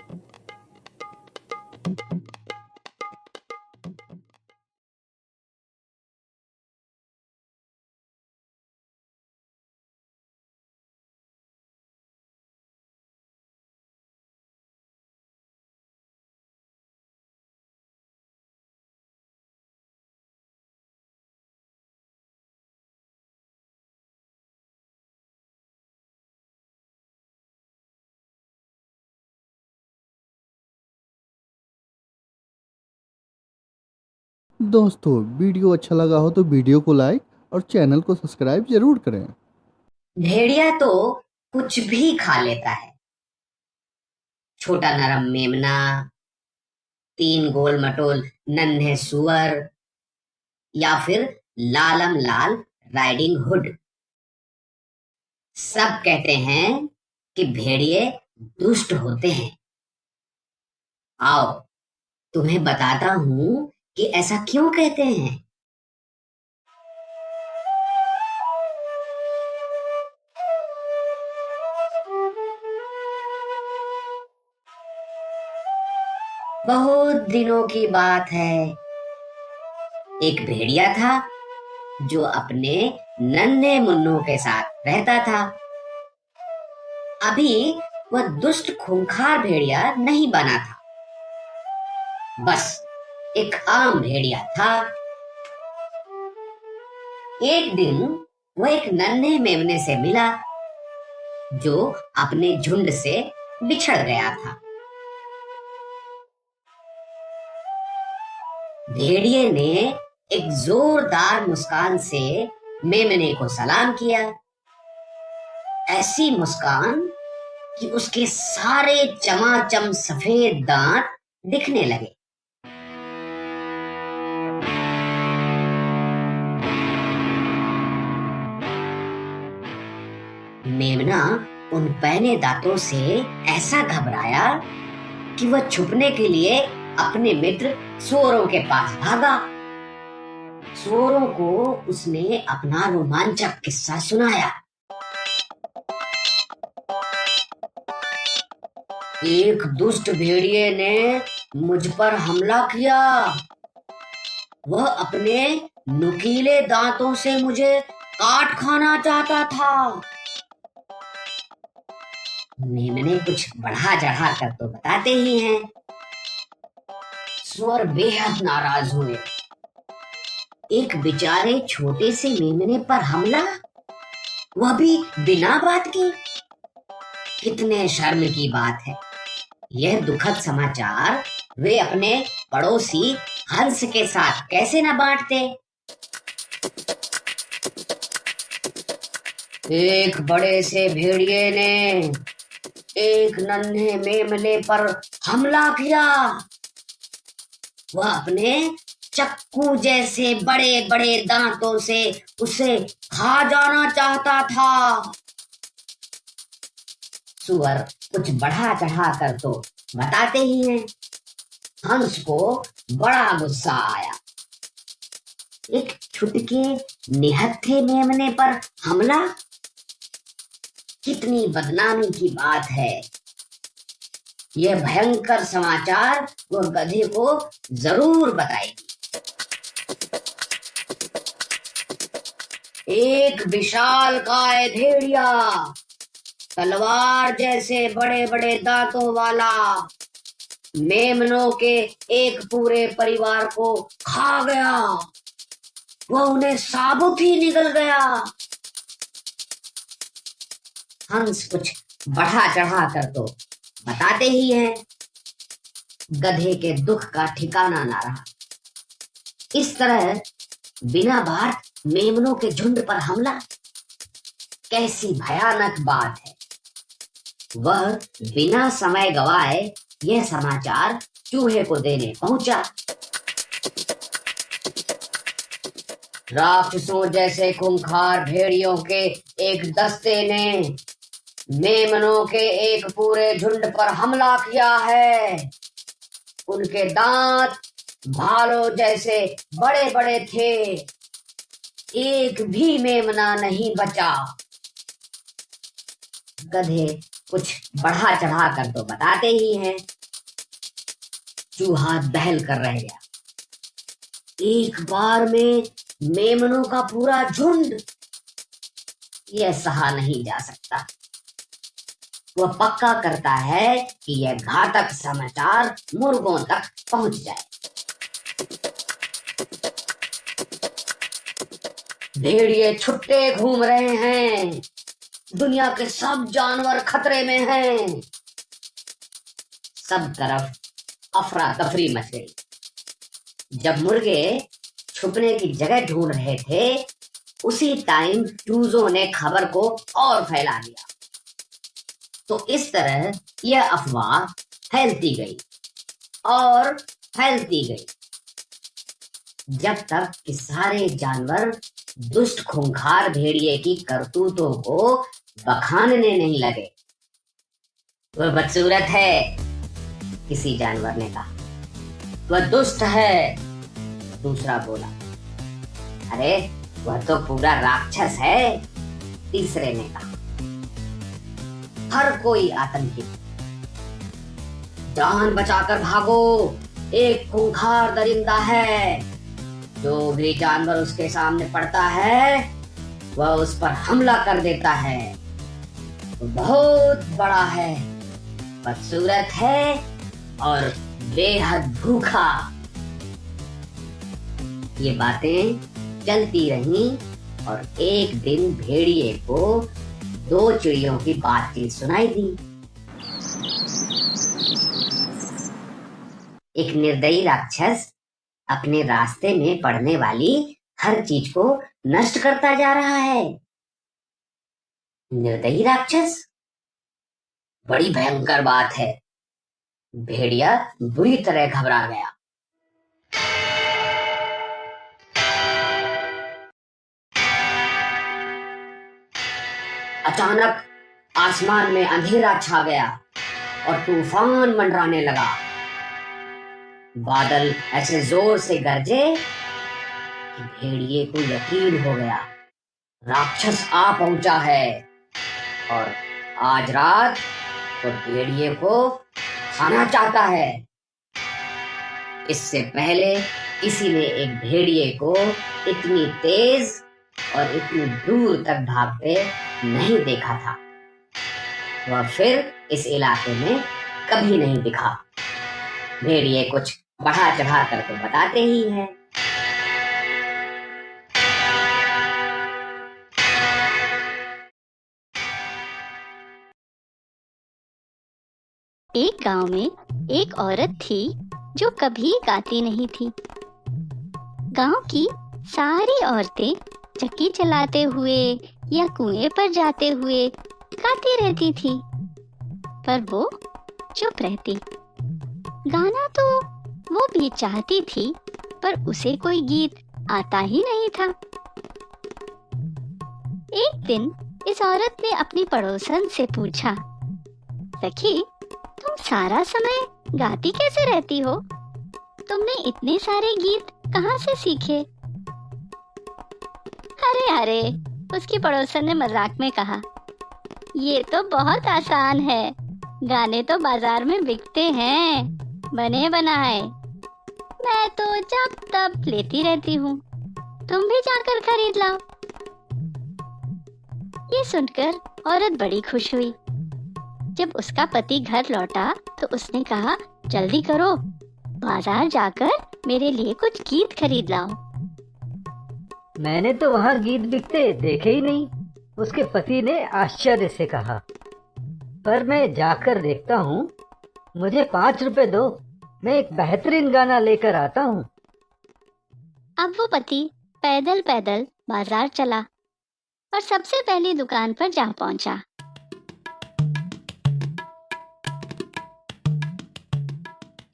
E: दोस्तों वीडियो अच्छा लगा हो तो वीडियो को लाइक और चैनल को सब्सक्राइब जरूर करें।
D: भेड़िया तो कुछ भी खा लेता है। छोटा नरम मेमना, 3 गोल मटोल नन्हे सुअर या फिर लालम लाल राइडिंग हुड। सब कहते हैं कि भेड़िए दुष्ट होते हैं। आओ तुम्हें बताता हूं कि ऐसा क्यों कहते हैं। बहुत दिनों की बात है। एक भेड़िया था जो अपने नन्हे मुन्नों के साथ रहता था। अभी
G: वह दुष्ट खूंखार भेड़िया नहीं बना था, बस एक आम भेड़िया था। एक दिन वह एक नन्हे मेमने से मिला जो अपने झुंड से बिछड़ गया था। भेड़िए ने एक जोरदार मुस्कान से मेमने को सलाम किया, ऐसी मुस्कान कि उसके सारे चमाचम सफेद दांत दिखने लगे। मेमना उन पैने दांतों से ऐसा घबराया कि वह छुपने के लिए अपने मित्र सुअरों के पास भागा। सुअरों को उसने अपना रोमांचक किस्सा सुनाया। एक दुष्ट भेड़िए ने मुझ पर हमला किया। वह अपने नुकीले दांतों से मुझे काट खाना चाहता था। मेमने कुछ बढ़ा चढ़ा कर तो बताते ही हैं। सुअर बेहद नाराज हुए। एक बेचारे छोटे से मेमने पर हमला, वह भी बिना बात की। कितने शर्म की बात है। यह दुखद समाचार वे अपने पड़ोसी हंस के साथ कैसे न बांटते। एक बड़े से भेड़िए ने एक नन्हे मेमने पर हमला किया। वह अपने चक्कू जैसे बड़े बड़े दांतों से उसे खा जाना चाहता था। सुअर कुछ बढ़ा चढ़ा कर तो बताते ही हैं। हंस को बड़ा गुस्सा आया। एक छुटके निहत्थे मेमने पर हमला, कितनी बदनामी की बात है। यह भयंकर समाचार वह गधे को जरूर बताएगी। एक विशालकाय भेड़िया, तलवार जैसे बड़े बड़े दांतों वाला, मेमनों के एक पूरे परिवार को खा गया। वह उन्हें साबुत ही निगल गया। हंस कुछ बढ़ा चढ़ा कर तो बताते ही हैं। गधे के दुख का ठिकाना ना रहा। इस तरह बिना बात मेमनों के झुंड पर हमला, कैसी भयानक बात है। वह बिना समय गवाए यह समाचार चूहे को देने पहुंचा। राक्षसों जैसे खूंखार भेड़ियों के एक दस्ते ने मेमनों के एक पूरे झुंड पर हमला किया है। उनके दांत भालों जैसे बड़े बड़े थे। एक भी मेमना नहीं बचा। गधे कुछ बढ़ा चढ़ा कर तो बताते ही हैं। चूहा दहल कर रह गया। एक बार में मेमनों का पूरा झुंड, यह सहा नहीं जा सकता। वह पक्का करता है कि यह घातक समाचार मुर्गों तक पहुंच जाए। भेड़िए छुट्टे घूम रहे हैं। दुनिया के सब जानवर खतरे में हैं। सब तरफ अफरा तफरी मच गई। जब मुर्गे छुपने की जगह ढूंढ रहे थे, उसी टाइम चूजों ने खबर को और फैला दिया। तो इस तरह यह अफवाह फैलती गई और फैलती गई, जब तक कि सारे जानवर दुष्ट खूंखार भेड़िए की करतूतों को बखानने नहीं लगे। वह बदसूरत है, किसी जानवर ने कहा। वह दुष्ट है, दूसरा बोला। अरे वह तो पूरा राक्षस है, तीसरे ने कहा। हर कोई आतंकित। जान बचाकर भागो, एक खूंखार दरिंदा है। जो भी जानवर उसके सामने पड़ता है, वह उस पर हमला कर देता है। वो बहुत बड़ा है, बदसूरत है और बेहद भूखा। ये बातें चलती रहीं और एक दिन भेड़िए को दो चिड़ियों की बातचीत सुनाई दी। एक निर्दयी राक्षस अपने रास्ते में पड़ने वाली हर चीज को नष्ट करता जा रहा है। निर्दयी राक्षस, बड़ी भयंकर बात है। भेड़िया बुरी तरह घबरा गया। अचानक आसमान में अंधेरा छा गया और तूफान मंडराने लगा। बादल ऐसे जोर से गरजे कि भेड़िए को यकीन हो गया, राक्षस आ पहुंचा है और आज रात वो भेड़िए को खाना चाहता है। इससे पहले किसी ने एक भेड़िए को इतनी तेज और इतनी दूर तक भागते नहीं देखा था। वह फिर इस इलाके में कभी नहीं दिखा। भेड़िए कुछ बढ़ा चढ़ा कर तो बताते ही हैं।
B: एक गांव में एक औरत थी जो कभी गाती नहीं थी। गांव की सारी औरतें चक्की चलाते हुए या कुएं पर जाते हुए गाती रहती थी, पर वो चुप रहती। गाना तो वो भी चाहती थी, पर उसे कोई गीत आता ही नहीं था। एक दिन इस औरत ने अपनी पड़ोसन से पूछा, सखी, तुम सारा समय गाती कैसे रहती हो? तुमने इतने सारे गीत कहाँ से सीखे? अरे अरे, उसकी पड़ोसन ने मजाक में कहा, ये तो बहुत आसान है। गाने तो बाजार में बिकते हैं, बने बनाए। मैं तो जब तब लेती रहती हूँ, तुम भी जाकर खरीद लाओ। ये सुनकर औरत बड़ी खुश हुई। जब उसका पति घर लौटा तो उसने कहा, जल्दी करो, बाजार जाकर मेरे लिए कुछ गीत खरीद लाओ।
H: मैंने तो वहाँ गीत बिकते देखे ही नहीं, उसके पति ने आश्चर्य से कहा। पर मैं जाकर देखता हूँ, मुझे 5 रुपए दो, मैं एक बेहतरीन गाना लेकर आता हूँ।
B: अब वो पति पैदल पैदल बाजार चला और सबसे पहली दुकान पर जा पहुंचा।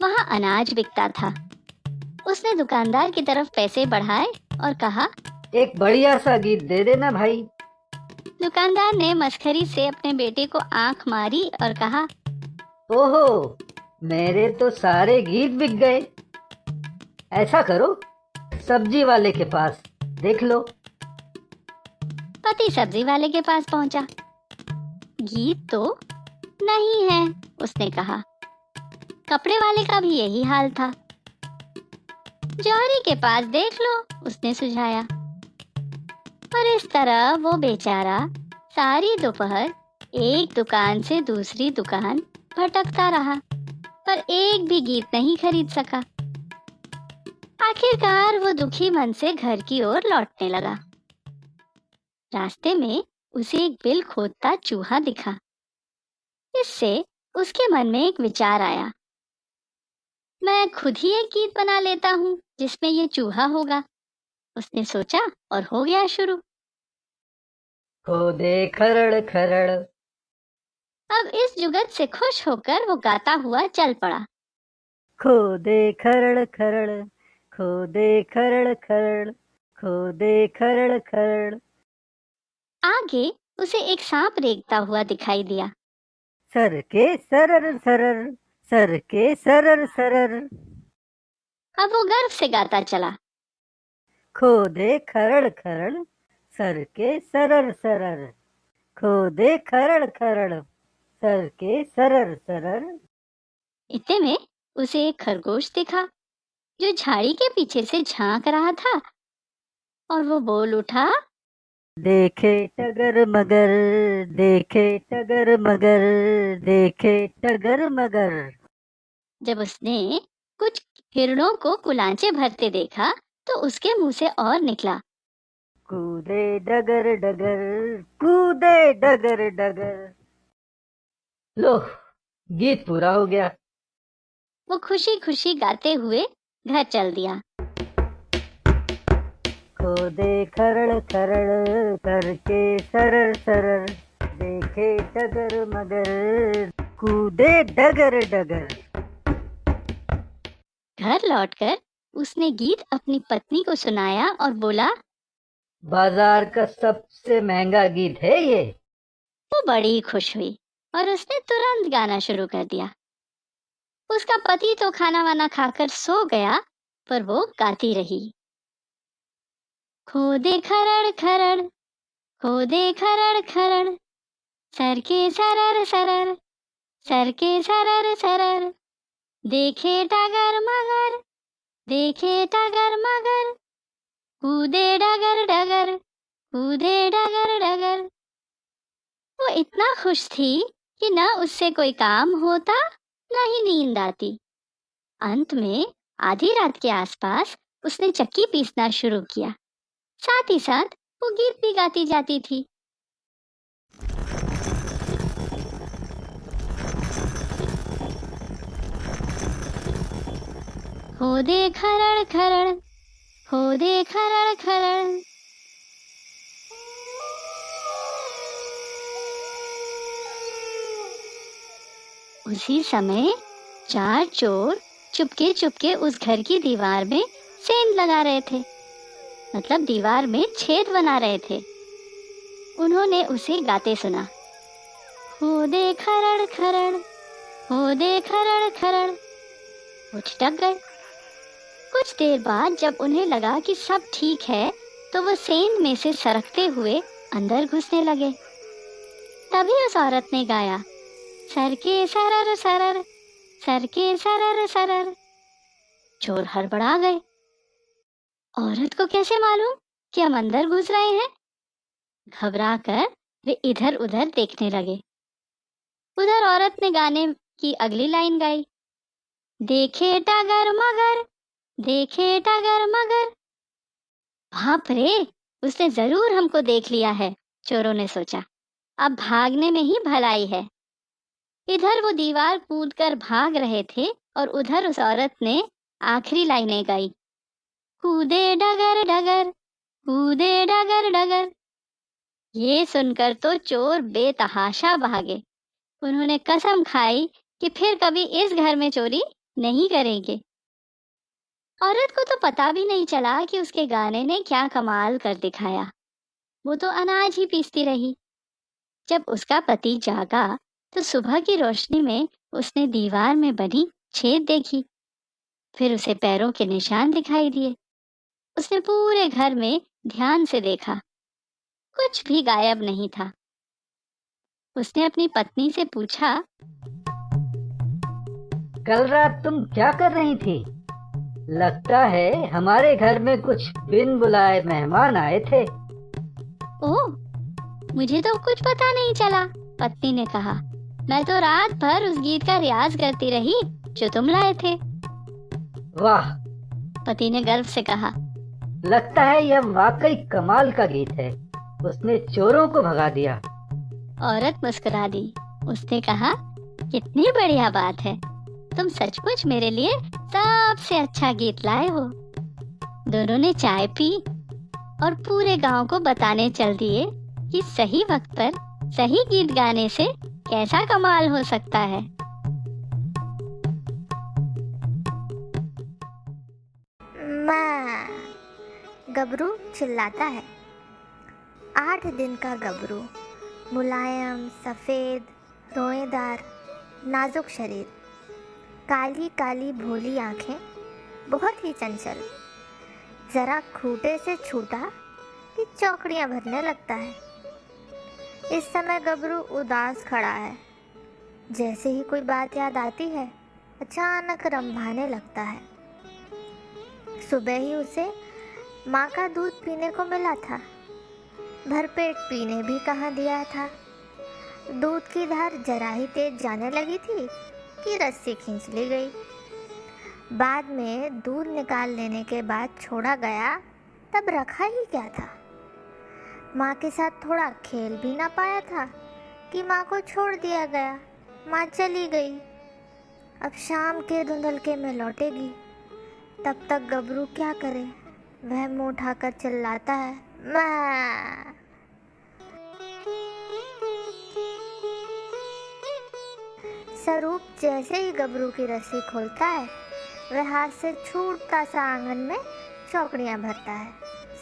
B: वहाँ अनाज बिकता था। उसने दुकानदार की तरफ पैसे बढ़ाए और कहा,
H: एक बढ़िया सा गीत दे देना भाई।
B: दुकानदार ने मस्खरी से अपने बेटे को आंख मारी और कहा,
H: ओहो, मेरे तो सारे गीत बिक गए। ऐसा करो, सब्जी वाले के पास देख लो।
B: पति सब्जी वाले के पास पहुंचा। गीत तो नहीं है, उसने कहा। कपड़े वाले का भी यही हाल था। जौहरी के पास देख लो, उसने सुझाया। और इस तरह वो बेचारा सारी दोपहर एक दुकान से दूसरी दुकान भटकता रहा, पर एक भी गीत नहीं खरीद सका। आखिरकार वो दुखी मन से घर की ओर लौटने लगा। रास्ते में उसे एक बिल खोदता चूहा दिखा। इससे उसके मन में एक विचार आया, मैं खुद ही एक गीत बना लेता हूँ जिसमें ये चूहा होगा। उसने सोचा और हो गया शुरू।
H: खोदे खरड़ खरड़।
B: अब इस जुगत से खुश होकर वो गाता हुआ चल पड़ा।
H: खोदे खरड़ खरड़, खोदे खरड़ खरड़, खोदे खरड़ खरड़।
B: आगे उसे एक सांप रेंगता हुआ दिखाई दिया।
H: सर के सरर सरर, सर के सरर सरर।
B: अब वो गर्व से गाता चला।
H: खोदे खरड़ खरड़, सर के सरर सरर, खोदे खरड़ खरड़, सर के सरर सरर।
B: इतने में उसे एक खरगोश दिखा जो झाड़ी के पीछे से झांक रहा था और वो बोल उठा,
H: देखे टगर मगर, देखे टगर मगर, देखे टगर मगर।
B: जब उसने कुछ हिरणों को कुलांचे भरते देखा तो उसके मुंह से और निकला,
H: कूदे डगर डगर, कूदे डगर डगर। लो, गीत पूरा हो गया।
B: वो खुशी खुशी गाते हुए घर चल दिया।
H: खोदे खरड़ खरड़ करके सरर सरर, देखे डगर मगर, कूदे डगर डगर।
B: घर लौटकर उसने गीत अपनी पत्नी को सुनाया और बोला,
H: बाजार का सबसे महंगा गीत है ये।
B: वो बड़ी खुश हुई और उसने तुरंत गाना शुरू कर दिया। उसका पति तो खाना वाना खाकर सो गया, पर वो गाती रही। खोदे खरड़ खरड़, खोदे खरड़ खरड़, सर के सरर सरर, सर के सरर सरर, देखे टगर मगर, देखे टगर मगर, कूदे डगर डगर, कूदे डगर डगर। वो इतना खुश थी कि न उससे कोई काम होता न ही नींद आती। अंत में आधी रात के आसपास उसने चक्की पीसना शुरू किया, साथ ही साथ वो गीत भी गाती जाती थी। खोदे खरड़ खरड़, खोदे खरड़ खरड़। उसी समय 4 चोर चुपके चुपके उस घर की दीवार में सेंध लगा रहे थे, मतलब दीवार में छेद बना रहे थे। उन्होंने उसे गाते सुना, खोदे खरड़ खरड़, खोदे खरड़ खरड़। वो छिटक गए। कुछ देर बाद जब उन्हें लगा कि सब ठीक है तो वो सेंध में से सरकते हुए अंदर घुसने लगे। तभी उस औरत ने गाया, सर के सरर सरर, सर के सरर सरर। चोर हड़बड़ा गए। औरत को कैसे मालूम कि हम अंदर घुस रहे हैं? घबरा कर वे इधर उधर देखने लगे। उधर औरत ने गाने की अगली लाइन गाई, देखे टगर मगर, देखे टगर मगर। बाप रे, उसने जरूर हमको देख लिया है, चोरों ने सोचा। अब भागने में ही भलाई है। इधर वो दीवार कूदकर भाग रहे थे और उधर उस औरत ने आखिरी लाइनें गाई, कूदे डगर डगर, कूदे डगर डगर। ये सुनकर तो चोर बेतहाशा भागे। उन्होंने कसम खाई कि फिर कभी इस घर में चोरी नहीं करेंगे। औरत को तो पता भी नहीं चला कि उसके गाने ने क्या कमाल कर दिखाया। वो तो अनाज ही पीसती रही। जब उसका पति जागा तो सुबह की रोशनी में उसने दीवार में बनी छेद देखी। फिर उसे पैरों के निशान दिखाई दिए। उसने पूरे घर में ध्यान से देखा, कुछ भी गायब नहीं था। उसने अपनी पत्नी से पूछा,
H: कल रात तुम क्या कर रही थी? लगता है हमारे घर में कुछ बिन बुलाए मेहमान आए थे।
B: ओह, मुझे तो कुछ पता नहीं चला, पत्नी ने कहा। मैं तो रात भर उस गीत का रियाज करती रही जो तुम लाए थे।
H: वाह,
B: पति ने गर्व से कहा।
H: लगता है यह वाकई कमाल का गीत है। उसने चोरों को भगा दिया।
B: औरत मुस्कुरा दी। उसने कहा, कितनी बढ़िया बात है, तुम सचमुच मेरे लिए सबसे अच्छा गीत लाए हो। दोनों ने चाय पी और पूरे गांव को बताने चल दिए कि सही वक्त पर सही गीत गाने से कैसा कमाल हो सकता है।
I: माँ, गबरू चिल्लाता है। 8 दिन का गबरू, मुलायम, सफ़ेद, रोएदार, नाजुक शरीर, काली काली भोली आँखें, बहुत ही चंचल। ज़रा खूंटे से छूटा कि चौकड़ियाँ भरने लगता है। इस समय गबरू उदास खड़ा है। जैसे ही कोई बात याद आती है, अचानक रंभाने लगता है। सुबह ही उसे माँ का दूध पीने को मिला था। भरपेट पीने भी कहाँ दिया था। दूध की धार जरा ही तेज जाने लगी थी कि रस्सी खींच ली गई। बाद में दूध निकाल लेने के बाद छोड़ा गया, तब रखा ही क्या था। माँ के साथ थोड़ा खेल भी ना पाया था कि माँ को छोड़ दिया गया। माँ चली गई। अब शाम के धुंधलके में लौटेगी। तब तक गबरू क्या करे? वह मुंह उठाकर चिल्लाता है, मैं। स्वरूप जैसे ही गबरू की रस्सी खोलता है, वह हाथ से छूटता सा आंगन में चौकड़ियाँ भरता है।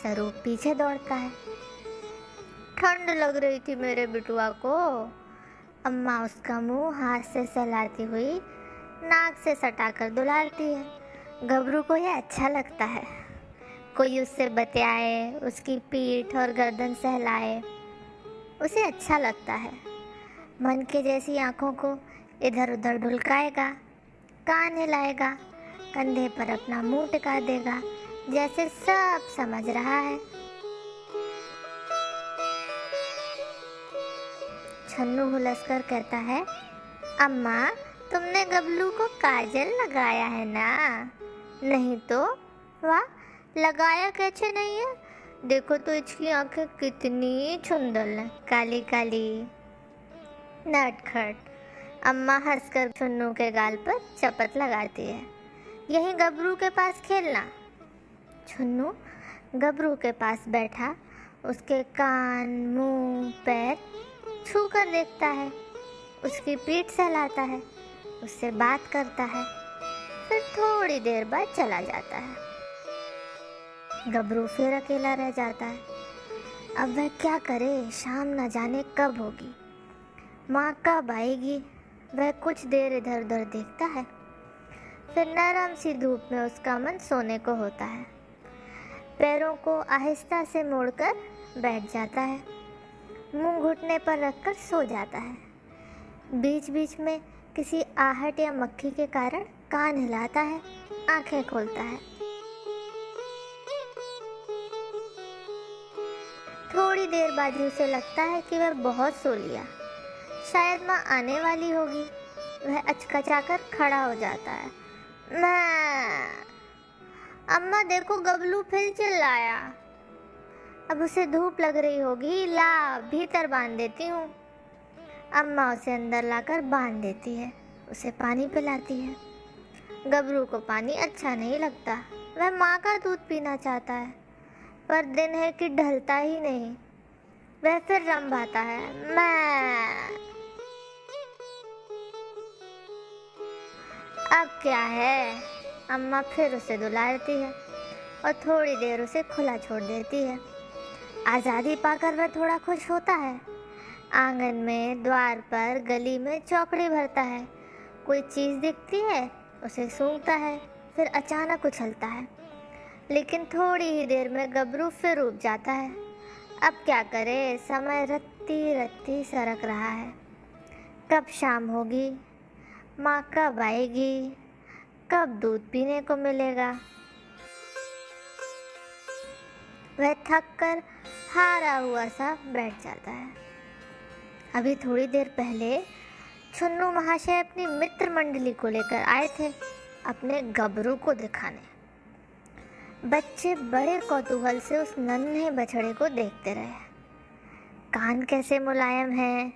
I: स्वरूप पीछे दौड़ता है। ठंड लग रही थी मेरे बिटुआ को। अम्मा उसका मुंह हाथ से सहलाती हुई नाक से सटाकर दुलारती है। गबरू को यह अच्छा लगता है। कोई उससे बतियाए, उसकी पीठ और गर्दन सहलाए, उसे अच्छा लगता है। मन के जैसी आंखों को इधर उधर ढुलकाएगा, कान हिलाएगा, कंधे पर अपना मुंह टिका देगा, जैसे सब समझ रहा है। छन्नू हुलसकर कहता है, अम्मा तुमने गबलू को काजल लगाया है ना? नहीं तो? वाह, लगाया कैसे नहीं है? देखो तो इसकी आंखें कितनी सुंदर हैं, काली काली। नटखट। अम्मा हंसकर छन्नू के गाल पर चपत लगाती है। यही गबरू के पास खेलना। छन्नू गबरू के पास बैठा उसके कान, मुंह, पैर छू कर देखता है, उसकी पीठ सहलाता है, उससे बात करता है, फिर थोड़ी देर बाद चला जाता है। गबरू फिर अकेला रह जाता है। अब वह क्या करे? शाम न जाने कब होगी, माँ कब आएगी। वह कुछ देर इधर उधर देखता है, फिर नरम सी धूप में उसका मन सोने को होता है। पैरों को आहिस्ता से मोड़कर बैठ जाता है, मुंह घुटने पर रखकर सो जाता है। बीच बीच में किसी आहट या मक्खी के कारण कान हिलाता है, आंखें खोलता है। थोड़ी देर बाद ही उसे लगता है कि वह बहुत सो लिया, शायद माँ आने वाली होगी। वह अचकचाकर खड़ा हो जाता है। मैं। अम्मा देखो, गबलू फिर चिल्लाया। अब उसे धूप लग रही होगी, ला भीतर बांध देती हूँ। अम्मा उसे अंदर लाकर बांध देती है, उसे पानी पिलाती है। गबरू को पानी अच्छा नहीं लगता, वह माँ का दूध पीना चाहता है, पर दिन है कि ढलता ही नहीं। वह फिर रंभाता है, मैं। अब क्या है? अम्मा फिर उसे दुलारती है और थोड़ी देर उसे खुला छोड़ देती है। आज़ादी पाकर वह थोड़ा खुश होता है। आंगन में, द्वार पर, गली में चौकड़ी भरता है। कोई चीज़ दिखती है, उसे सूंघता है, फिर अचानक उछलता है। लेकिन थोड़ी ही देर में गबरू फिर उब जाता है। अब क्या करे? समय रत्ती रत्ती सरक रहा है। कब शाम होगी? माँ कब आएगी? कब दूध पीने को मिलेगा? वह थक कर हारा हुआ सा बैठ जाता है। अभी थोड़ी देर पहले छन्नू महाशय अपनी मित्र मंडली को लेकर आए थे अपने गबरू को दिखाने। बच्चे बड़े कौतूहल से उस नन्हे बछड़े को देखते रहे। कान कैसे मुलायम हैं,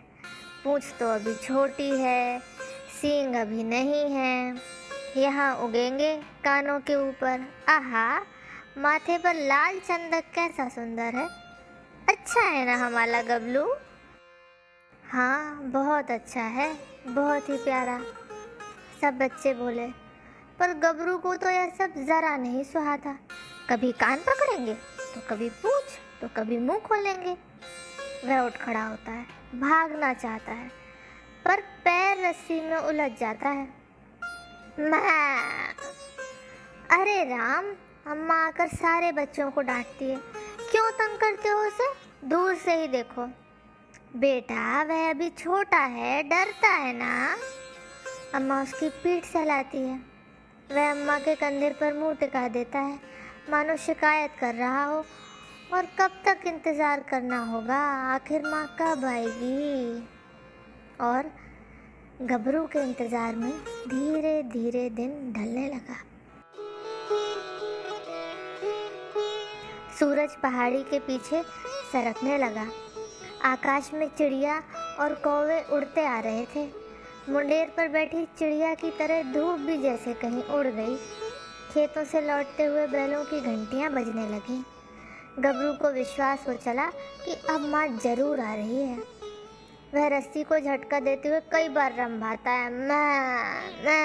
I: पूंछ तो अभी छोटी है, सींग अभी नहीं है, यहाँ उगेंगे कानों के ऊपर। आहा, माथे पर लाल चंदक कैसा सुंदर है। अच्छा है ना हमारा गबलू? हाँ, बहुत अच्छा है, बहुत ही प्यारा, सब बच्चे बोले। पर गबरू को तो यह सब जरा नहीं सुहाता। कभी कान पकड़ेंगे तो कभी पूंछ तो कभी मुंह खोलेंगे। वह उठ खड़ा होता है, भागना चाहता है, पर पैर रस्सी में उलझ जाता है। मैं। अरे राम, अम्मा आकर सारे बच्चों को डांटती है। क्यों तंग करते हो उसे? दूर से ही देखो। बेटा, वह अभी छोटा है, डरता है ना। अम्मा उसकी पीठ सहलाती है। वह अम्मा के कंधे पर मुंह टिका देता है, मानो शिकायत कर रहा हो। और कब तक इंतज़ार करना होगा? आखिर माँ कब आएगी? और गबरू के इंतज़ार में धीरे धीरे दिन ढलने लगा। सूरज पहाड़ी के पीछे सरकने लगा। आकाश में चिड़िया और कौवे उड़ते आ रहे थे। मुंडेर पर बैठी चिड़िया की तरह धूप भी जैसे कहीं उड़ गई। खेतों से लौटते हुए बैलों की घंटियां बजने लगीं। गबरू को विश्वास हो चला कि अब माँ जरूर आ रही है। वह रस्सी को झटका देते हुए कई बार रंभाता है, मैं।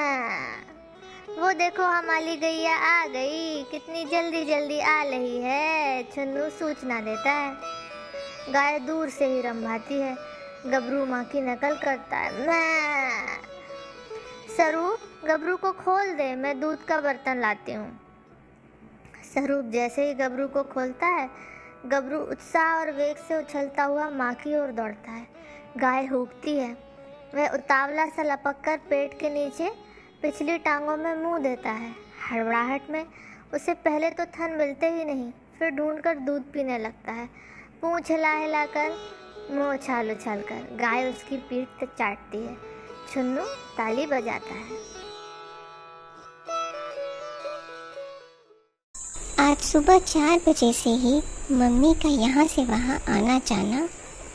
I: वो देखो, हमारी गैया आ गई, कितनी जल्दी जल्दी आ रही है, छन्नू सूचना देता है। गाय दूर से ही रंभाती है। गबरू माँ की नकल करता है, मैं। स्वरूप, गबरू को खोल दे, मैं दूध का बर्तन लाती हूँ। स्वरूप जैसे ही गबरू को खोलता है, गबरू उत्साह और वेग से उछलता हुआ माँ की ओर दौड़ता है। गाय हूँकती है। वह उतावला सा लपक कर पेट के नीचे पिछली टांगों में मुंह देता है। हड़बड़ाहट में उसे पहले तो थन मिलते ही नहीं, फिर ढूंढकर दूध पीने लगता है। पूँछ हिला हिला कर, मुँह उछाल उछाल कर गाय उसकी पीठ चाटती है। छुन्नू ताली बजाता है।
J: आज सुबह 4 बजे से ही मम्मी का यहाँ से वहाँ आना जाना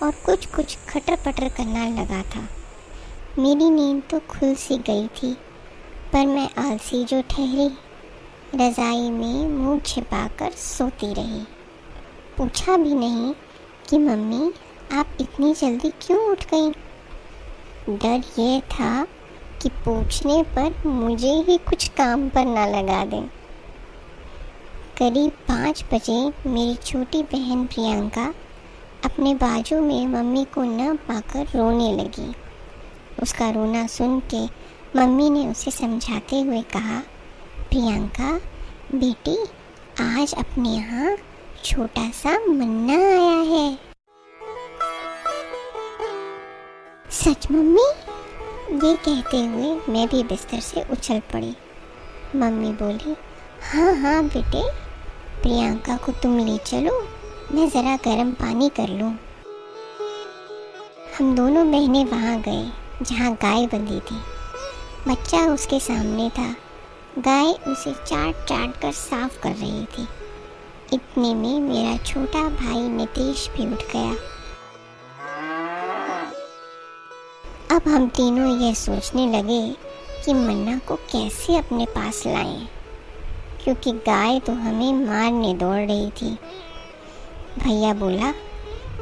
J: और कुछ कुछ खटर पटर करना लगा था। मेरी नींद तो खुल सी गई थी, पर मैं आलसी जो ठहरी, रज़ाई में मुंह छिपाकर सोती रही। पूछा भी नहीं कि मम्मी आप इतनी जल्दी क्यों उठ गईं? डर ये था कि पूछने पर मुझे ही कुछ काम पर ना लगा दें। करीब 5 बजे मेरी छोटी बहन प्रियंका अपने बाजू में मम्मी को न पाकर रोने लगी। उसका रोना सुन के मम्मी ने उसे समझाते हुए कहा, प्रियंका बेटी, आज अपने यहाँ छोटा सा मुन्ना आया है। सच मम्मी? ये कहते हुए मैं भी बिस्तर से उछल पड़ी। मम्मी बोली, हाँ हाँ बेटे, प्रियंका को तुम ले चलो, मैं ज़रा गर्म पानी कर लूँ। हम दोनों बहनें वहाँ गए जहाँ गाय बंधी थी। बच्चा उसके सामने था। गाय उसे चाट चाट कर साफ कर रही थी। इतने में मेरा छोटा भाई नितेश भी उठ गया। अब हम तीनों यह सोचने लगे कि मन्ना को कैसे अपने पास लाएं, क्योंकि गाय तो हमें मारने दौड़ रही थी। भैया बोला,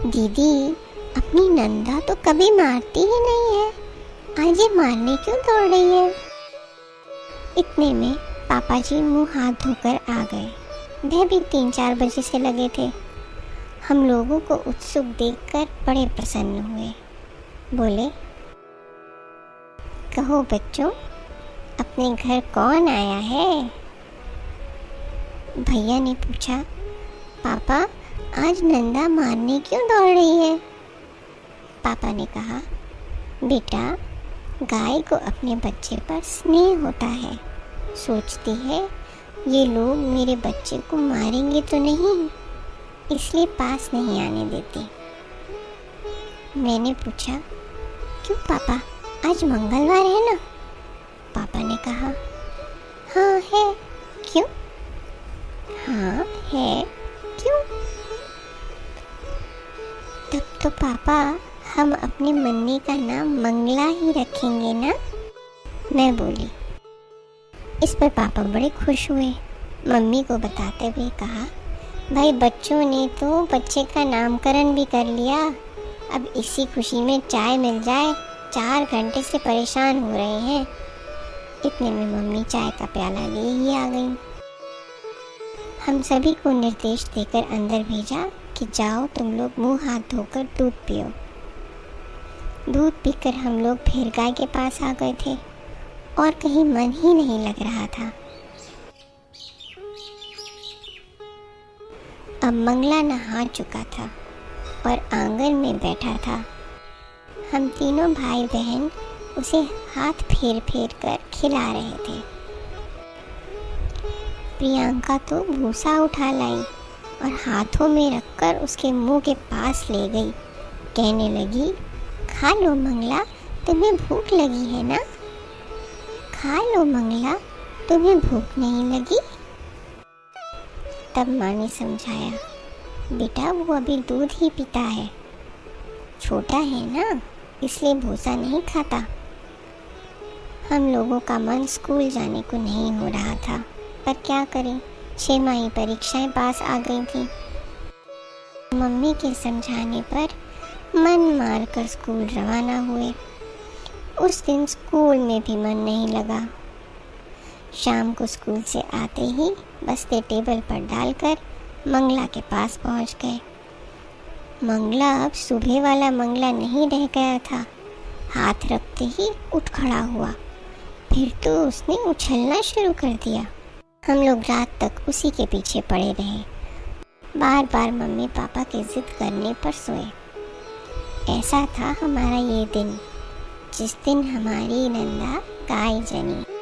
J: दीदी अपनी नंदा तो कभी मारती ही नहीं है, आज ये मारने क्यों दौड़ रही है? इतने में पापा जी मुंह हाथ धोकर आ गए। वह भी 3-4 बजे से लगे थे। हम लोगों को उत्सुक देखकर बड़े प्रसन्न हुए। बोले, कहो बच्चों, अपने घर कौन आया है? भैया ने पूछा, पापा आज नंदा मारने क्यों दौड़ रही है? पापा ने कहा, बेटा गाय को अपने बच्चे पर स्नेह होता है, सोचती है ये लोग मेरे बच्चे को मारेंगे तो नहीं, इसलिए पास नहीं आने देती। मैंने पूछा, क्यों पापा, आज मंगलवार है ना? पापा ने कहा, हाँ है। क्यों? हाँ है, क्यों? तब तो पापा हम अपने मन्ने का नाम मंगला ही रखेंगे ना? मैं बोली। इस पर पापा बड़े खुश हुए। मम्मी को बताते हुए कहा, भाई बच्चों ने तो बच्चे का नामकरण भी कर लिया, अब इसी खुशी में चाय मिल जाए, 4 घंटे से परेशान हो रहे हैं। इतने में मम्मी चाय का प्याला ले ही आ गई। हम सभी को निर्देश देकर अंदर भेजा कि जाओ तुम लोग मुंह हाथ धोकर दूध पियो। दूध पीकर हम लोग फिर गाय के पास आ गए थे और कहीं मन ही नहीं लग रहा था। अब मंगला नहा चुका था और आंगन में बैठा था। हम तीनों भाई बहन उसे हाथ फेर फेर कर खिला रहे थे। प्रियंका तो भूसा उठा लाई और हाथों में रखकर उसके मुंह के पास ले गई। कहने लगी, खा लो मंगला, तुम्हें भूख लगी है ना? खा लो मंगला, तुम्हें भूख नहीं लगी? तब माँ ने समझाया, बेटा वो अभी दूध ही पीता है, छोटा है ना, इसलिए भूसा नहीं खाता। हम लोगों का मन स्कूल जाने को नहीं हो रहा था, पर क्या करें, 6 माही परीक्षाएं पास आ गई थी। मम्मी के समझाने पर मन मारकर स्कूल रवाना हुए। उस दिन स्कूल में भी मन नहीं लगा। शाम को स्कूल से आते ही बस्ते टेबल पर डालकर मंगला के पास पहुंच गए। मंगला अब सुबह वाला मंगला नहीं रह गया था। हाथ रखते ही उठ खड़ा हुआ, फिर तो उसने उछलना शुरू कर दिया। हम लोग रात तक उसी के पीछे पड़े रहे। बार बार मम्मी पापा के जिद करने पर सोए। ऐसा था हमारा ये दिन, जिस दिन हमारी नंदा गाय जनी।